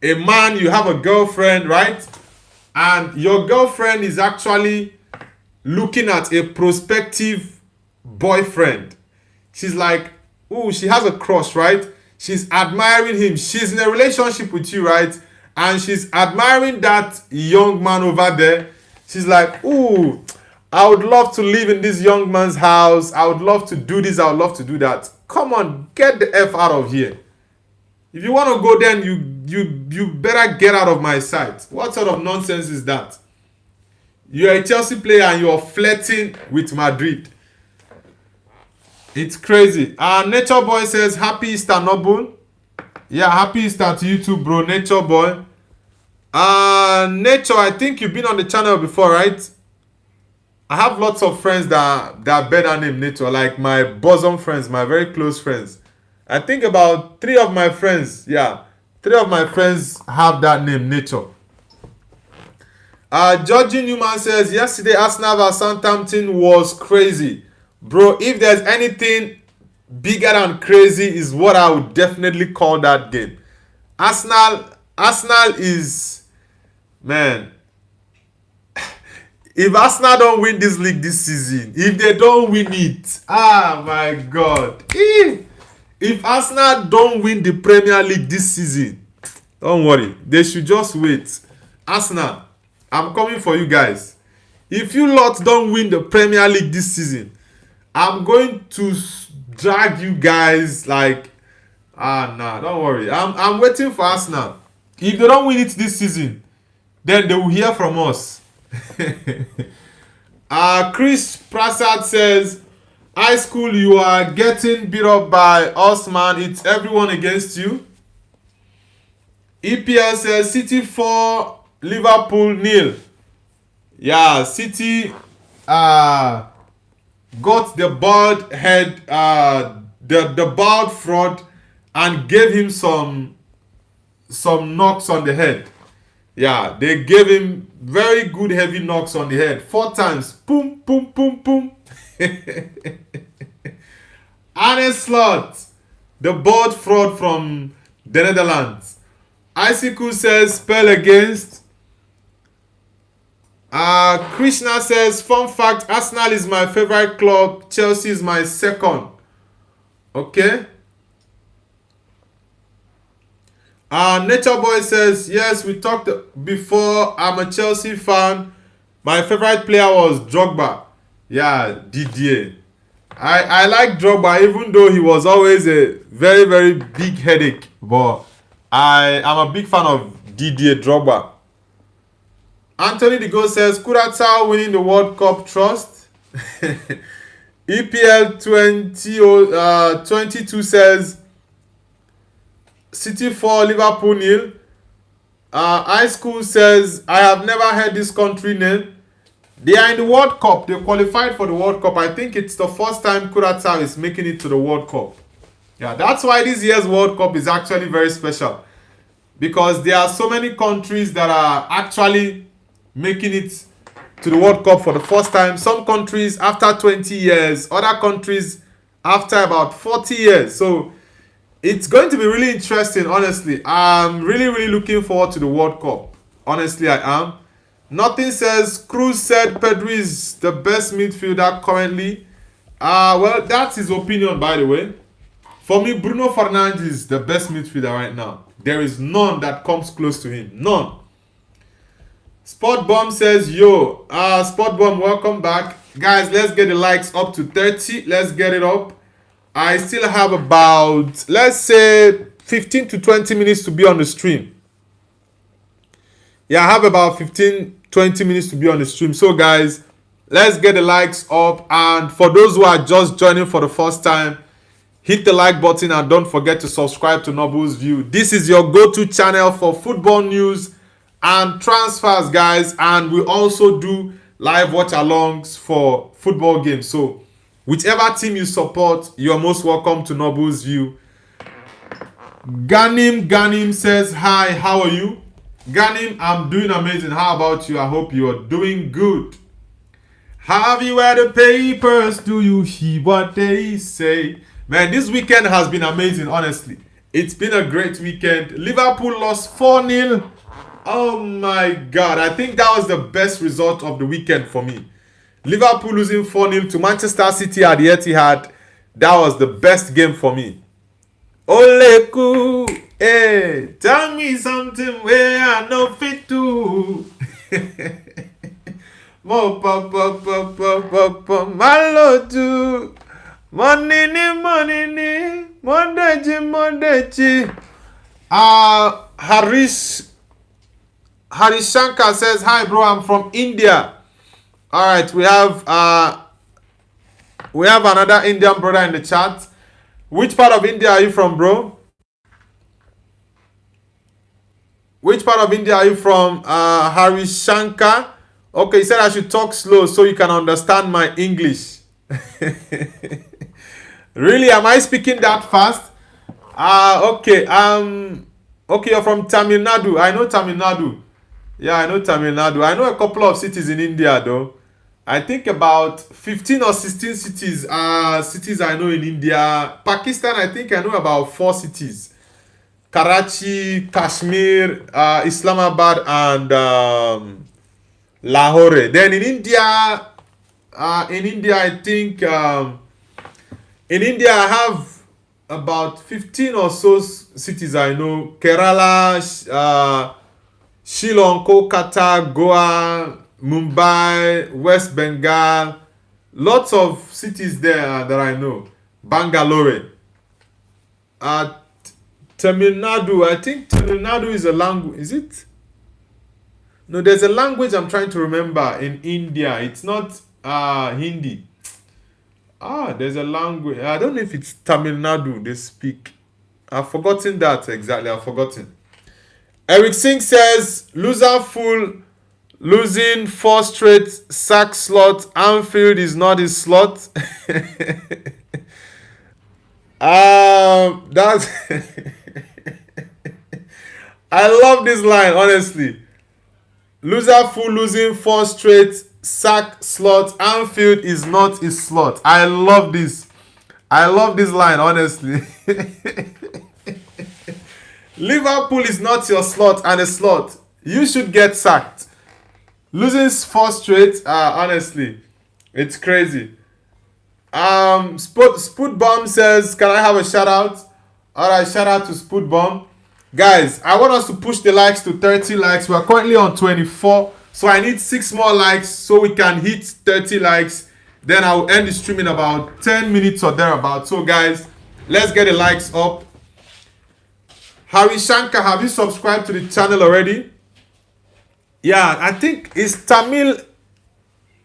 man, you have a girlfriend, right? And your girlfriend is actually looking at a prospective boyfriend. She's like, ooh, she has a crush, right? She's admiring him. She's in a relationship with you, right? And she's admiring that young man over there. She's like, ooh, I would love to live in this young man's house. I would love to do this. I would love to do that. Come on, get the F out of here. If you want to go then you better get out of my sight. What sort of nonsense is that? You're a Chelsea player and you're flirting with Madrid. It's crazy. Nature Boy says, happy Easter, Noble. Yeah, happy Easter to you too, bro. Nature Boy. Nature, I think you've been on the channel before, right? I have lots of friends that bear that name, Nature. Like my bosom friends, my very close friends. I think about 3 of my friends, 3 of my friends have that name, Nature. Georgie Newman says, yesterday Arsenal vs Southampton was crazy. Bro, if there's anything bigger than crazy is what I would definitely call that game. Arsenal is, man, if Arsenal don't win this league this season, if they don't win it, my God. If Arsenal don't win the Premier League this season, don't worry. They should just wait. Arsenal, I'm coming for you guys. If you lot don't win the Premier League this season, I'm going to drag you guys like, nah, don't worry. I'm waiting for Arsenal. If they don't win it this season, then they will hear from us. Chris Prasad says, high school, you are getting beat up by us, man. It's everyone against you. EPL says City 4, Liverpool 0. Yeah, City got the bald head, the bald fraud, and gave him some knocks on the head. Yeah, they gave him very good heavy knocks on the head. 4 times. Boom, boom, boom, boom. Arne Slot, the board fraud from the Netherlands. Icicle says spell against. Krishna says, fun fact, Arsenal is my favorite club, Chelsea is my second. Okay. Nature Boy says, yes, we talked before. I'm a Chelsea fan. My favorite player was Drogba. Yeah, Didier. I like Drogba, even though he was always a very, very big headache. But I am a big fan of Didier Drogba. Anthony the Go says, Kuratao winning the World Cup trust. EPL 22 says, City 4, Liverpool nil. High School says, I have never heard this country name. They are in the World Cup. They qualified for the World Cup. I think it's the first time Kuratao is making it to the World Cup. Yeah, that's why this year's World Cup is actually very special. Because there are so many countries that are actually making it to the World Cup for the first time. Some countries after 20 years. Other countries after about 40 years. So it's going to be really interesting, honestly. I'm really, really looking forward to the World Cup. Honestly, I am. Nothing says, Cruz said Pedri is the best midfielder currently. Well, that's his opinion, by the way. For me, Bruno Fernandes is the best midfielder right now. There is none that comes close to him. None. Sport Bomb says, yo, Sport Bomb, welcome back. Guys, let's get the likes up to 30. Let's get it up. I still have about, let's say, 15 to 20 minutes to be on the stream. Yeah, I have about 15-20 minutes to be on the stream. So guys, let's get the likes up. And for those who are just joining for the first time, hit the like button and don't forget to subscribe to Nobu's View. This is your go-to channel for football news and transfers, guys. And we also do live watch-alongs for football games. So whichever team you support, you are most welcome to Nobu's View. Ganim says, hi, how are you? Ganim, I'm doing amazing. How about you? I hope you are doing good. Have you read the papers? Do you hear what they say? Man, this weekend has been amazing, honestly. It's been a great weekend. Liverpool lost 4-0. Oh my God. I think that was the best result of the weekend for me. Liverpool losing 4-0 to Manchester City at the Etihad. That was the best game for me. Oleku, hey, tell me something where I know fit to. Mo pa malotu. Money mondeji. Harish Shankar says, hi bro, I'm from India. All right, we have another Indian brother in the chat. Which part of India are you from, bro? Which part of India are you from, Harish Shankar? Okay, he said I should talk slow so you can understand my English. Really? Am I speaking that fast? Okay. Okay, you're from Tamil Nadu. I know Tamil Nadu. Yeah, I know Tamil Nadu. I know a couple of cities in India, though. I think about 15 or 16 cities I know in India. Pakistan, I think I know about 4 cities. Karachi, Kashmir, Islamabad, and Lahore. Then in India, I think in India I have about 15 or so cities I know. Kerala, Sri Lanka, Kolkata, Goa, Mumbai, West Bengal, lots of cities there that I know. Bangalore. Tamil Nadu, I think Tamil Nadu is a language, is it? No, there's a language I'm trying to remember in India. It's not Hindi. There's a language. I don't know if it's Tamil Nadu they speak. I've forgotten that exactly. I've forgotten. Eric Singh says, loser full. Losing 4 straight sack slot. Anfield is not his slot. That's I love this line, honestly. Loser full losing 4 straight sack slot. Anfield is not a slot. I love this. I love this line, honestly. Liverpool is not your slot and a slot. You should get sacked. Losing 4 straight, honestly, it's crazy. Spootbomb says, can I have a shout out? Alright, shout out to Spootbomb. Guys, I want us to push the likes to 30 likes. We are currently on 24. So I need 6 more likes so we can hit 30 likes. Then I'll end the stream in about 10 minutes or thereabout. So guys, let's get the likes up. Harry Shankar, have you subscribed to the channel already? Yeah, I think is Tamil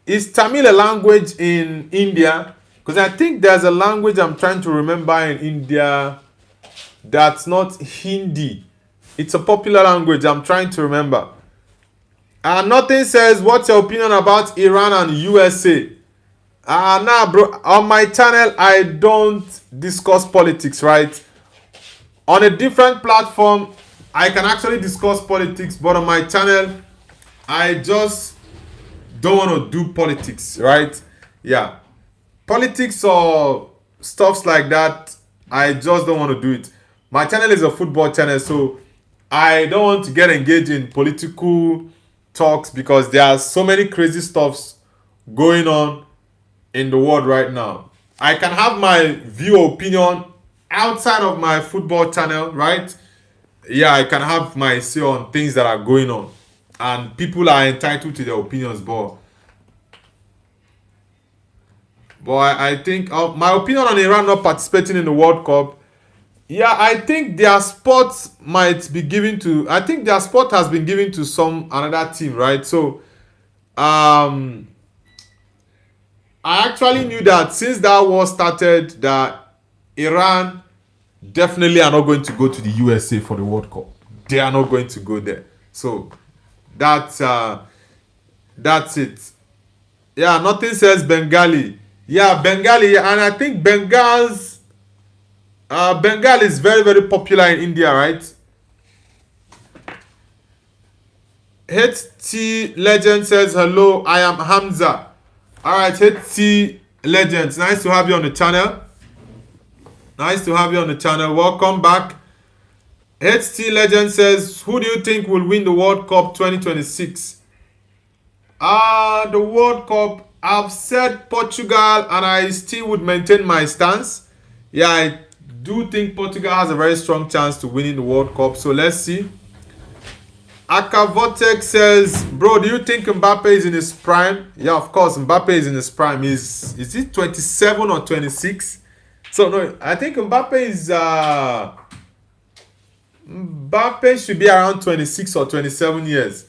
a language in India? Because I think there's a language I'm trying to remember in India that's not Hindi. It's a popular language I'm trying to remember. And nothing says, what's your opinion about Iran and USA? Nah, bro. On my channel, I don't discuss politics, right? On a different platform, I can actually discuss politics, but on my channel, I just don't want to do politics, right? Yeah. Politics or stuffs like that, I just don't want to do it. My channel is a football channel, so I don't want to get engaged in political talks because there are so many crazy stuffs going on in the world right now. I can have my view or opinion outside of my football channel, right? Yeah, I can have my say on things that are going on. And people are entitled to their opinions, but I think my opinion on Iran not participating in the World Cup, yeah, I think their spot might be given to, I think their spot has been given to another team, right? So, I actually knew that since that war started, that Iran definitely are not going to go to the USA for the World Cup. They are not going to go there. So, that's it. Yeah, nothing says Bengali. Yeah, Bengali, and I think Bengal is very, very popular in India, right? HT Legend says, hello, I am Hamza. Alright, HT Legends, nice to have you on the channel. Nice to have you on the channel. Welcome back. HT Legend says, who do you think will win the World Cup 2026? The World Cup, I've said Portugal, and I still would maintain my stance. Yeah, I do think Portugal has a very strong chance to winning the World Cup. So let's see. Akavotek says, bro, do you think Mbappe is in his prime? Yeah, of course, Mbappe is in his prime. Is he 27 or 26? So no, I think Mbappe should be around 26 or 27 years.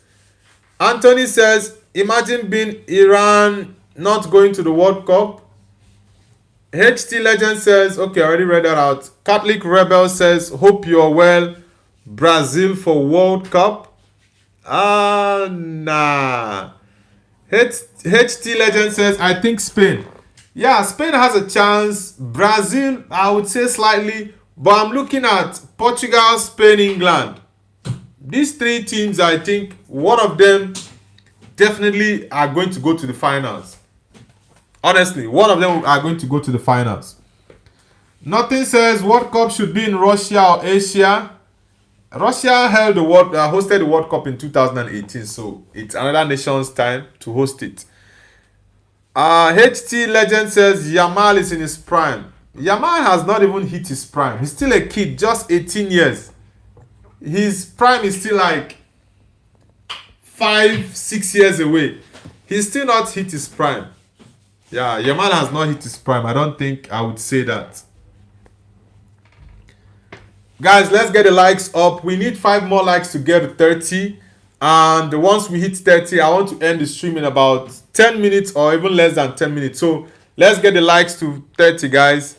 Anthony says, imagine being Iran not going to the World Cup. HT Legend says, okay, I already read that out. Catholic Rebel says, hope you're well. Brazil for World Cup. Nah. HT Legend says, I think Spain. Yeah, Spain has a chance. Brazil, I would say slightly. But I'm looking at Portugal, Spain, England. These 3 teams, I think one of them definitely are going to go to the finals. Honestly, one of them are going to go to the finals. Nothing says World Cup should be in Russia or Asia. Russia hosted the World Cup in 2018, so it's another nation's time to host it. HT Legend says Yamal is in his prime. Yamal has not even hit his prime. He's still a kid, just 18 years. His prime is still like 5-6 years away. He's still not hit his prime. Yeah, Yamal has not hit his prime. I don't think I would say that. Guys, let's get the likes up. We need 5 more likes to get to 30. And once we hit 30, I want to end the stream in about 10 minutes or even less than 10 minutes. So let's get the likes to 30, guys.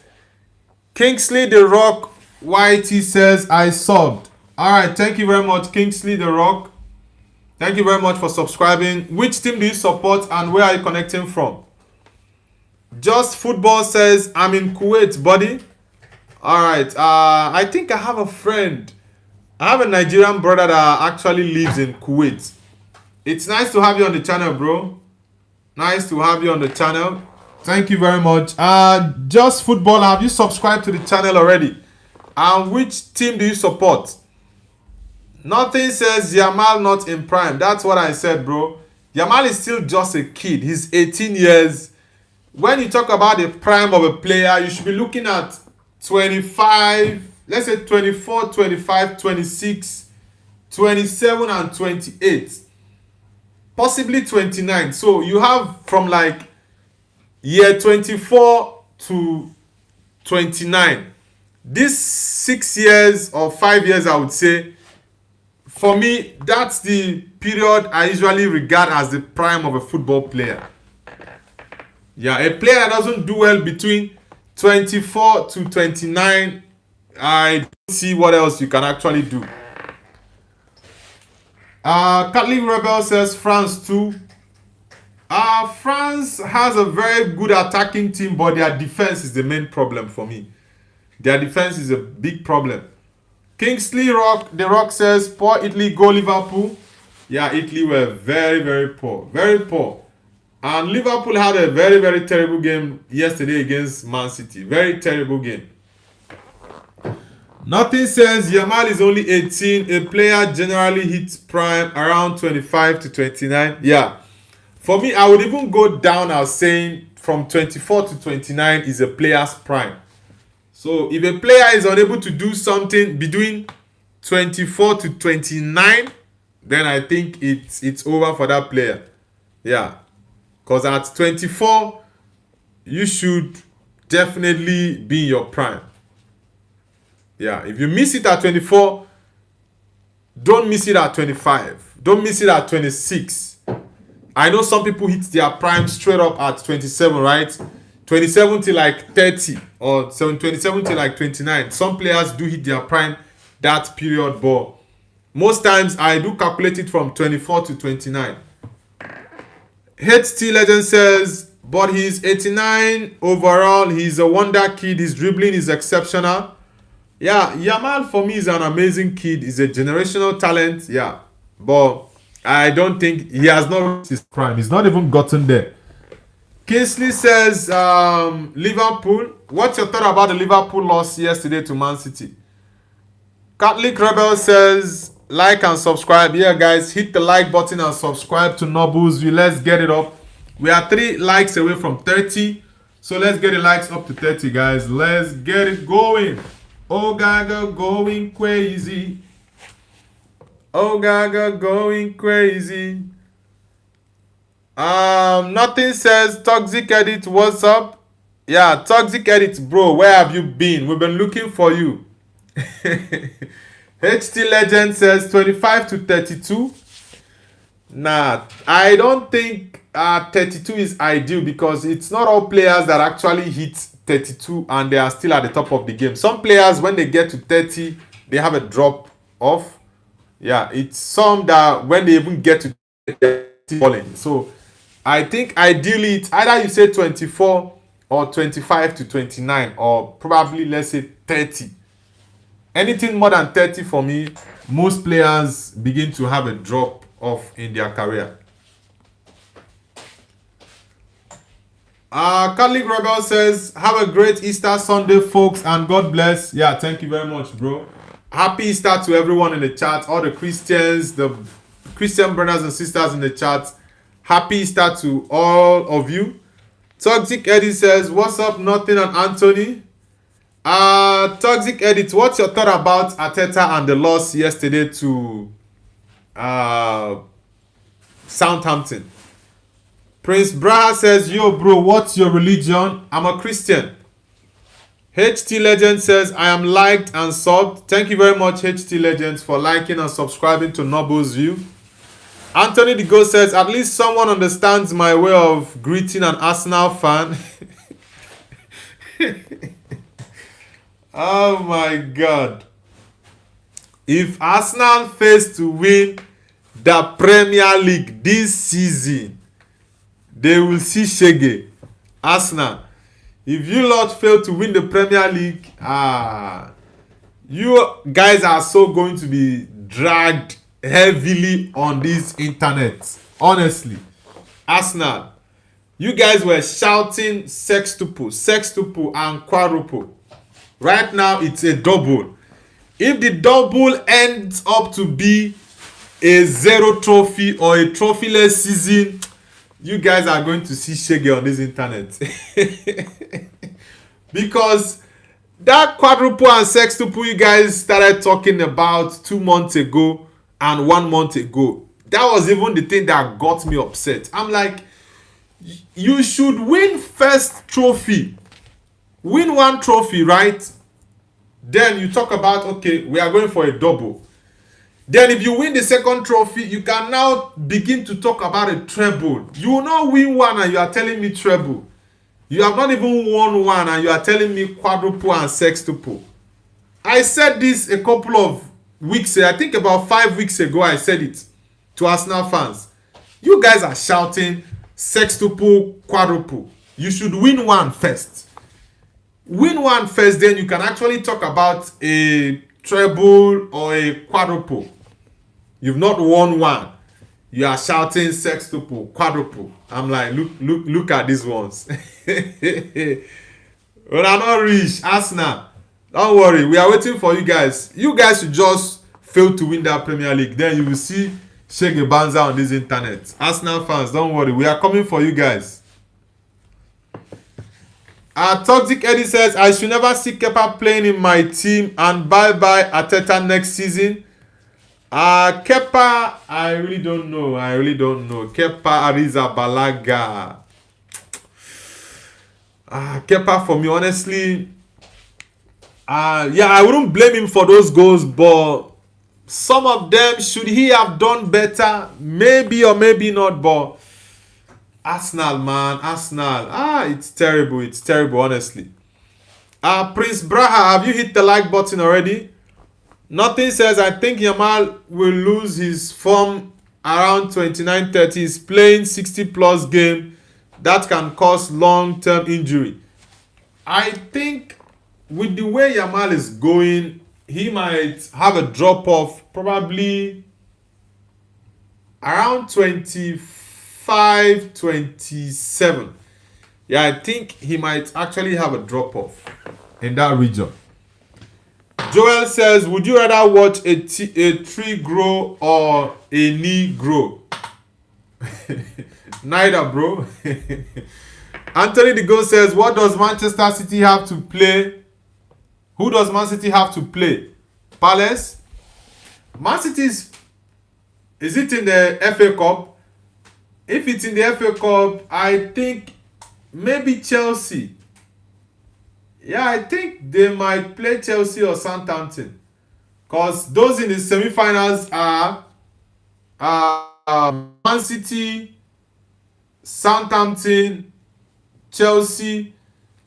Kingsley The Rock YT says, I subbed. Alright, thank you very much, Kingsley The Rock. Thank you very much for subscribing. Which team do you support and where are you connecting from? Just Football says, I'm in Kuwait, buddy. Alright, I think I have a friend. I have a Nigerian brother that actually lives in Kuwait. It's nice to have you on the channel, bro. Nice to have you on the channel. Thank you very much. Just football, have you subscribed to the channel already? And which team do you support? Nothing says Yamal not in prime. That's what I said, bro. Yamal is still just a kid. He's 18 years. When you talk about the prime of a player, you should be looking at 25, let's say 24, 25, 26, 27, and 28. Possibly 29. So you have from like year 24 to 29. These 6 years or 5 years, I would say, for me, that's the period I usually regard as the prime of a football player. Yeah, a player that doesn't do well between 24 to 29, I don't see what else you can actually do. Catholic Rebel says France too. France has a very good attacking team, but their defense is the main problem for me. Their defense is a big problem. Kingsley Rock, The Rock says, poor Italy, go Liverpool. Yeah, Italy were very, very poor. Very poor. And Liverpool had a very, very terrible game yesterday against Man City. Very terrible game. Nothing says Yamal is only 18. A player generally hits prime around 25 to 29. Yeah. For me, I would even go down as saying from 24 to 29 is a player's prime. So if a player is unable to do something between 24 to 29, then I think it's over for that player. Yeah. Because at 24, you should definitely be in your prime. Yeah. If you miss it at 24, don't miss it at 25. Don't miss it at 26. I know some people hit their prime straight up at 27, right? 27 till like 30 or 27 till like 29. Some players do hit their prime that period, but most times I do calculate it from 24 to 29. HT Legend says, but he's 89 overall. He's a wonder kid. His dribbling is exceptional. Yeah, Yamal for me is an amazing kid. He's a generational talent. Yeah, but I don't think he has not reached his prime. He's not even gotten there. Kingsley says, Liverpool. What's your thought about the Liverpool loss yesterday to Man City? Catholic Rebel says, like and subscribe. Yeah, guys, hit the like button and subscribe to Nobles View. Let's get it up. We are 3 likes away from 30. So let's get the likes up to 30, guys. Let's get it going. Oh, Gaga going crazy. Oh, Gaga going crazy. Nothing says Toxic Edit, what's up? Yeah, Toxic Edit, bro, where have you been? We've been looking for you. HT Legend says 25 to 32. Nah, I don't think 32 is ideal because it's not all players that actually hit 32 and they are still at the top of the game. Some players, when they get to 30, they have a drop off. Yeah, it's some that when they even get to 30, falling. So I think ideally it's either you say 24 or 25 to 29 or probably let's say 30. Anything more than 30 for me, most players begin to have a drop off in their career. Catholic Rebel says, have a great Easter Sunday, folks, and God bless. Yeah, thank you very much, bro. Happy Easter to everyone in the chat, all the Christians, the Christian brothers and sisters in the chat. Happy Easter to all of you. Toxic Eddie says, what's up, Nothing and Anthony? Toxic Edit, what's your thought about Arteta and the loss yesterday to Southampton? Prince Braha says, yo bro, what's your religion? I'm a Christian. HT Legend says, I am liked and subbed. Thank you very much, HT Legends, for liking and subscribing to Nobles View. Anthony the Ghost says, at least someone understands my way of greeting an Arsenal fan. Oh my God. If Arsenal fails to win the Premier League this season, they will see Shege. Arsenal, if you lot fail to win the Premier League, you guys are so going to be dragged heavily on this internet. Honestly. Arsenal, You guys were shouting sextuple, sextuple, and quadruple. Right now, it's a double. If the double ends up to be a zero trophy or a trophyless season, you guys are going to see shege on this internet. Because that quadruple and sextuple you guys started talking about 2 months ago and 1 month ago, that was even the thing that got me upset. I'm like, you should win first trophy, win one trophy, right? Then you talk about, okay, we are going for a double. Then if you win the second trophy, you can now begin to talk about a treble. You will not win one and you are telling me treble. You have not even won one and you are telling me quadruple and sextuple. I said this a couple of weeks ago. I think about 5 weeks ago I said it to Arsenal fans. You guys are shouting sextuple, quadruple. You should win one first. Win one first, then you can actually talk about a treble or a quadruple. You've not won one. You are shouting sextuple, quadruple. I'm like, look at these ones. Well, I'm not rich, Arsenal. Don't worry, we are waiting for you guys. You guys should just fail to win that Premier League. Then you will see Shege Banza on this internet. Arsenal fans, don't worry, we are coming for you guys. Toxic Eddie says, I should never see Kepa playing in my team and bye-bye Arteta next season. Kepa, I really don't know. Kepa Arrizabalaga. Kepa, for me, honestly, I wouldn't blame him for those goals, but some of them, should he have done better? Maybe or maybe not, but Arsenal, man, Arsenal. It's terrible, honestly. Prince Braha, have you hit the like button already? Nothing says, I think Yamal will lose his form around 29-30. He's playing 60-plus game. That can cause long-term injury. I think with the way Yamal is going, he might have a drop-off probably around 25, 27. Yeah, I think he might actually have a drop-off in that region. Joel says, would you rather watch a tree grow or a knee grow? Neither, bro. Anthony the Ghost says, what does Manchester City have to play? Who does Man City have to play? Palace? Man City is it in the FA Cup? If it's in the FA Cup, I think maybe Chelsea. Yeah, I think they might play Chelsea or Southampton. Because those in the semi-finals are Man City, Southampton, Chelsea,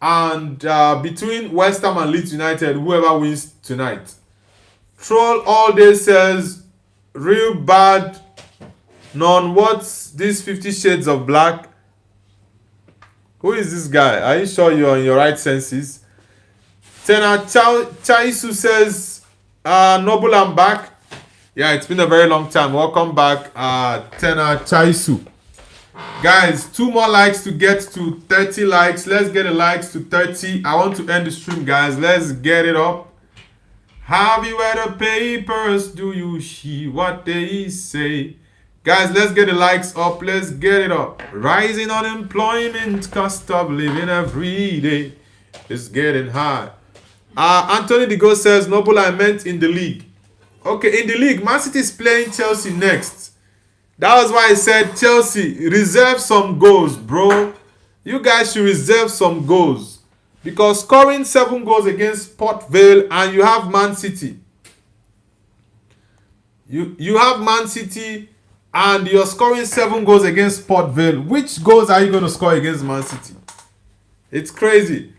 and between West Ham and Leeds United, whoever wins tonight. Troll all day says, real bad. None, what's this 50 Shades of Black? Who is this guy? Are you sure you're in your right senses? Tena Chaisu says, Noble, I'm back. Yeah, it's been a very long time. Welcome back, Tena Chaisu. Guys, 2 more likes to get to 30 likes. Let's get the likes to 30. I want to end the stream, guys. Let's get it up. Have you read the papers? Do you see what they say? Guys, let's get the likes up. Let's get it up. Rising unemployment, cost of living every day is getting high. Anthony the Ghost says, Noble, I meant in the league. Okay, in the league, Man City is playing Chelsea next. That was why I said Chelsea, reserve some goals, bro. You guys should reserve some goals. Because scoring 7 goals against Port Vale and you have Man City. You have Man City and you're scoring 7 goals against Port Vale. Which goals are you going to score against Man City? It's crazy.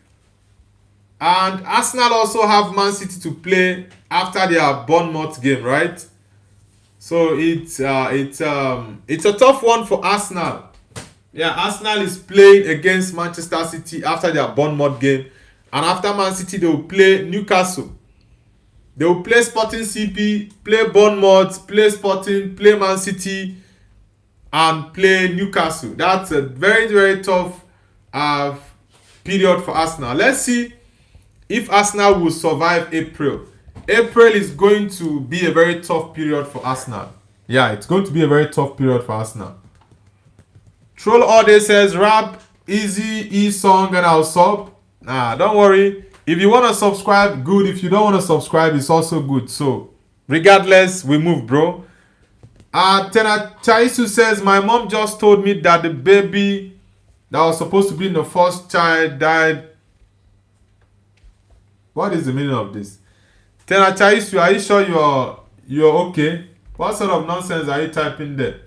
And Arsenal also have Man City to play after their Bournemouth game, right? So it's a tough one for Arsenal. Yeah, Arsenal is playing against Manchester City after their Bournemouth game. And after Man City, they will play Newcastle. They will play Sporting CP, play Bournemouth, play Sporting, play Man City. and play Newcastle. That's a very, very tough period for Arsenal. Let's see if Arsenal will survive April. April is going to be a very tough period for Arsenal. Yeah, it's going to be a very tough period for Arsenal. Troll All Day says, rap, easy, e-song, and I'll sub. Nah, don't worry. If you want to subscribe, good. If you don't want to subscribe, it's also good. So, regardless, we move, bro. Tena Chaisu says, my mom just told me that the baby that was supposed to be in the first child died. What is the meaning of this? Tena Chaisu, are you sure you're okay? What sort of nonsense are you typing there?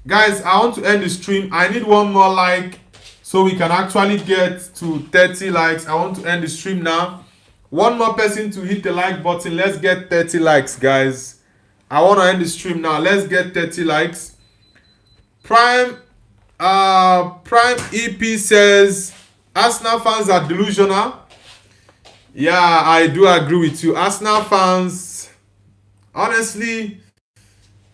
Guys, I want to end the stream. I need one more like so we can actually get to 30 likes. I want to end the stream now. One more person to hit the like button. Let's get 30 likes, guys. I want to end the stream now. Let's get 30 likes. Prime EP says Arsenal fans are delusional. Yeah, I do agree with you. Arsenal fans, honestly,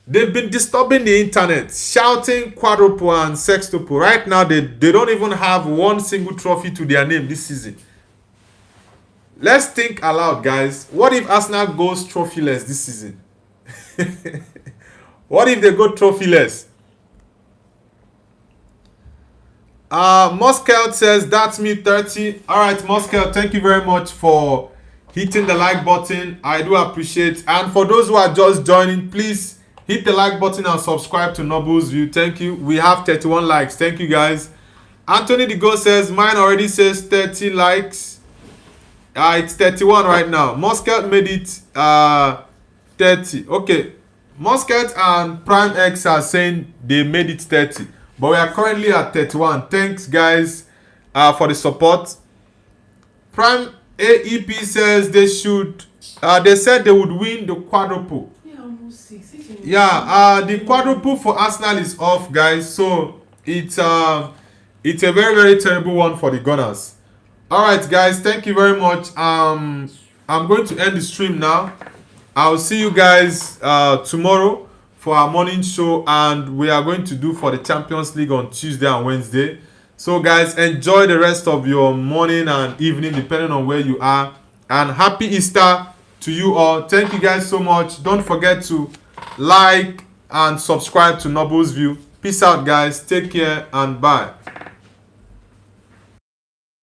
they've been disturbing the internet, shouting quadruple and sextuple. Right now, they don't even have one single trophy to their name this season. Let's think aloud, guys. What if Arsenal goes trophyless this season? What if they go trophyless? Moscow says, that's me 30. Alright, Moscow, thank you very much for hitting the like button. I do appreciate. And for those who are just joining, please hit the like button and subscribe to Noble's View. Thank you. We have 31 likes. Thank you, guys. Anthony the Go says, mine already says 30 likes. It's 31 right now. Muscat made it 30. Okay. Muscat and Prime X are saying they made it 30. But we are currently at 31. Thanks, guys, for the support. Prime AEP says they should. They said they would win the quadruple. Yeah, the quadruple for Arsenal is off, guys. So it's a very, very terrible one for the Gunners. Alright, guys, thank you very much. I'm going to end the stream now. I'll see you guys tomorrow for our morning show, and we are going to do for the Champions League on Tuesday and Wednesday. So, guys, enjoy the rest of your morning and evening, depending on where you are. And happy Easter to you all. Thank you guys so much. Don't forget to like and subscribe to Noble's View. Peace out, guys. Take care and bye.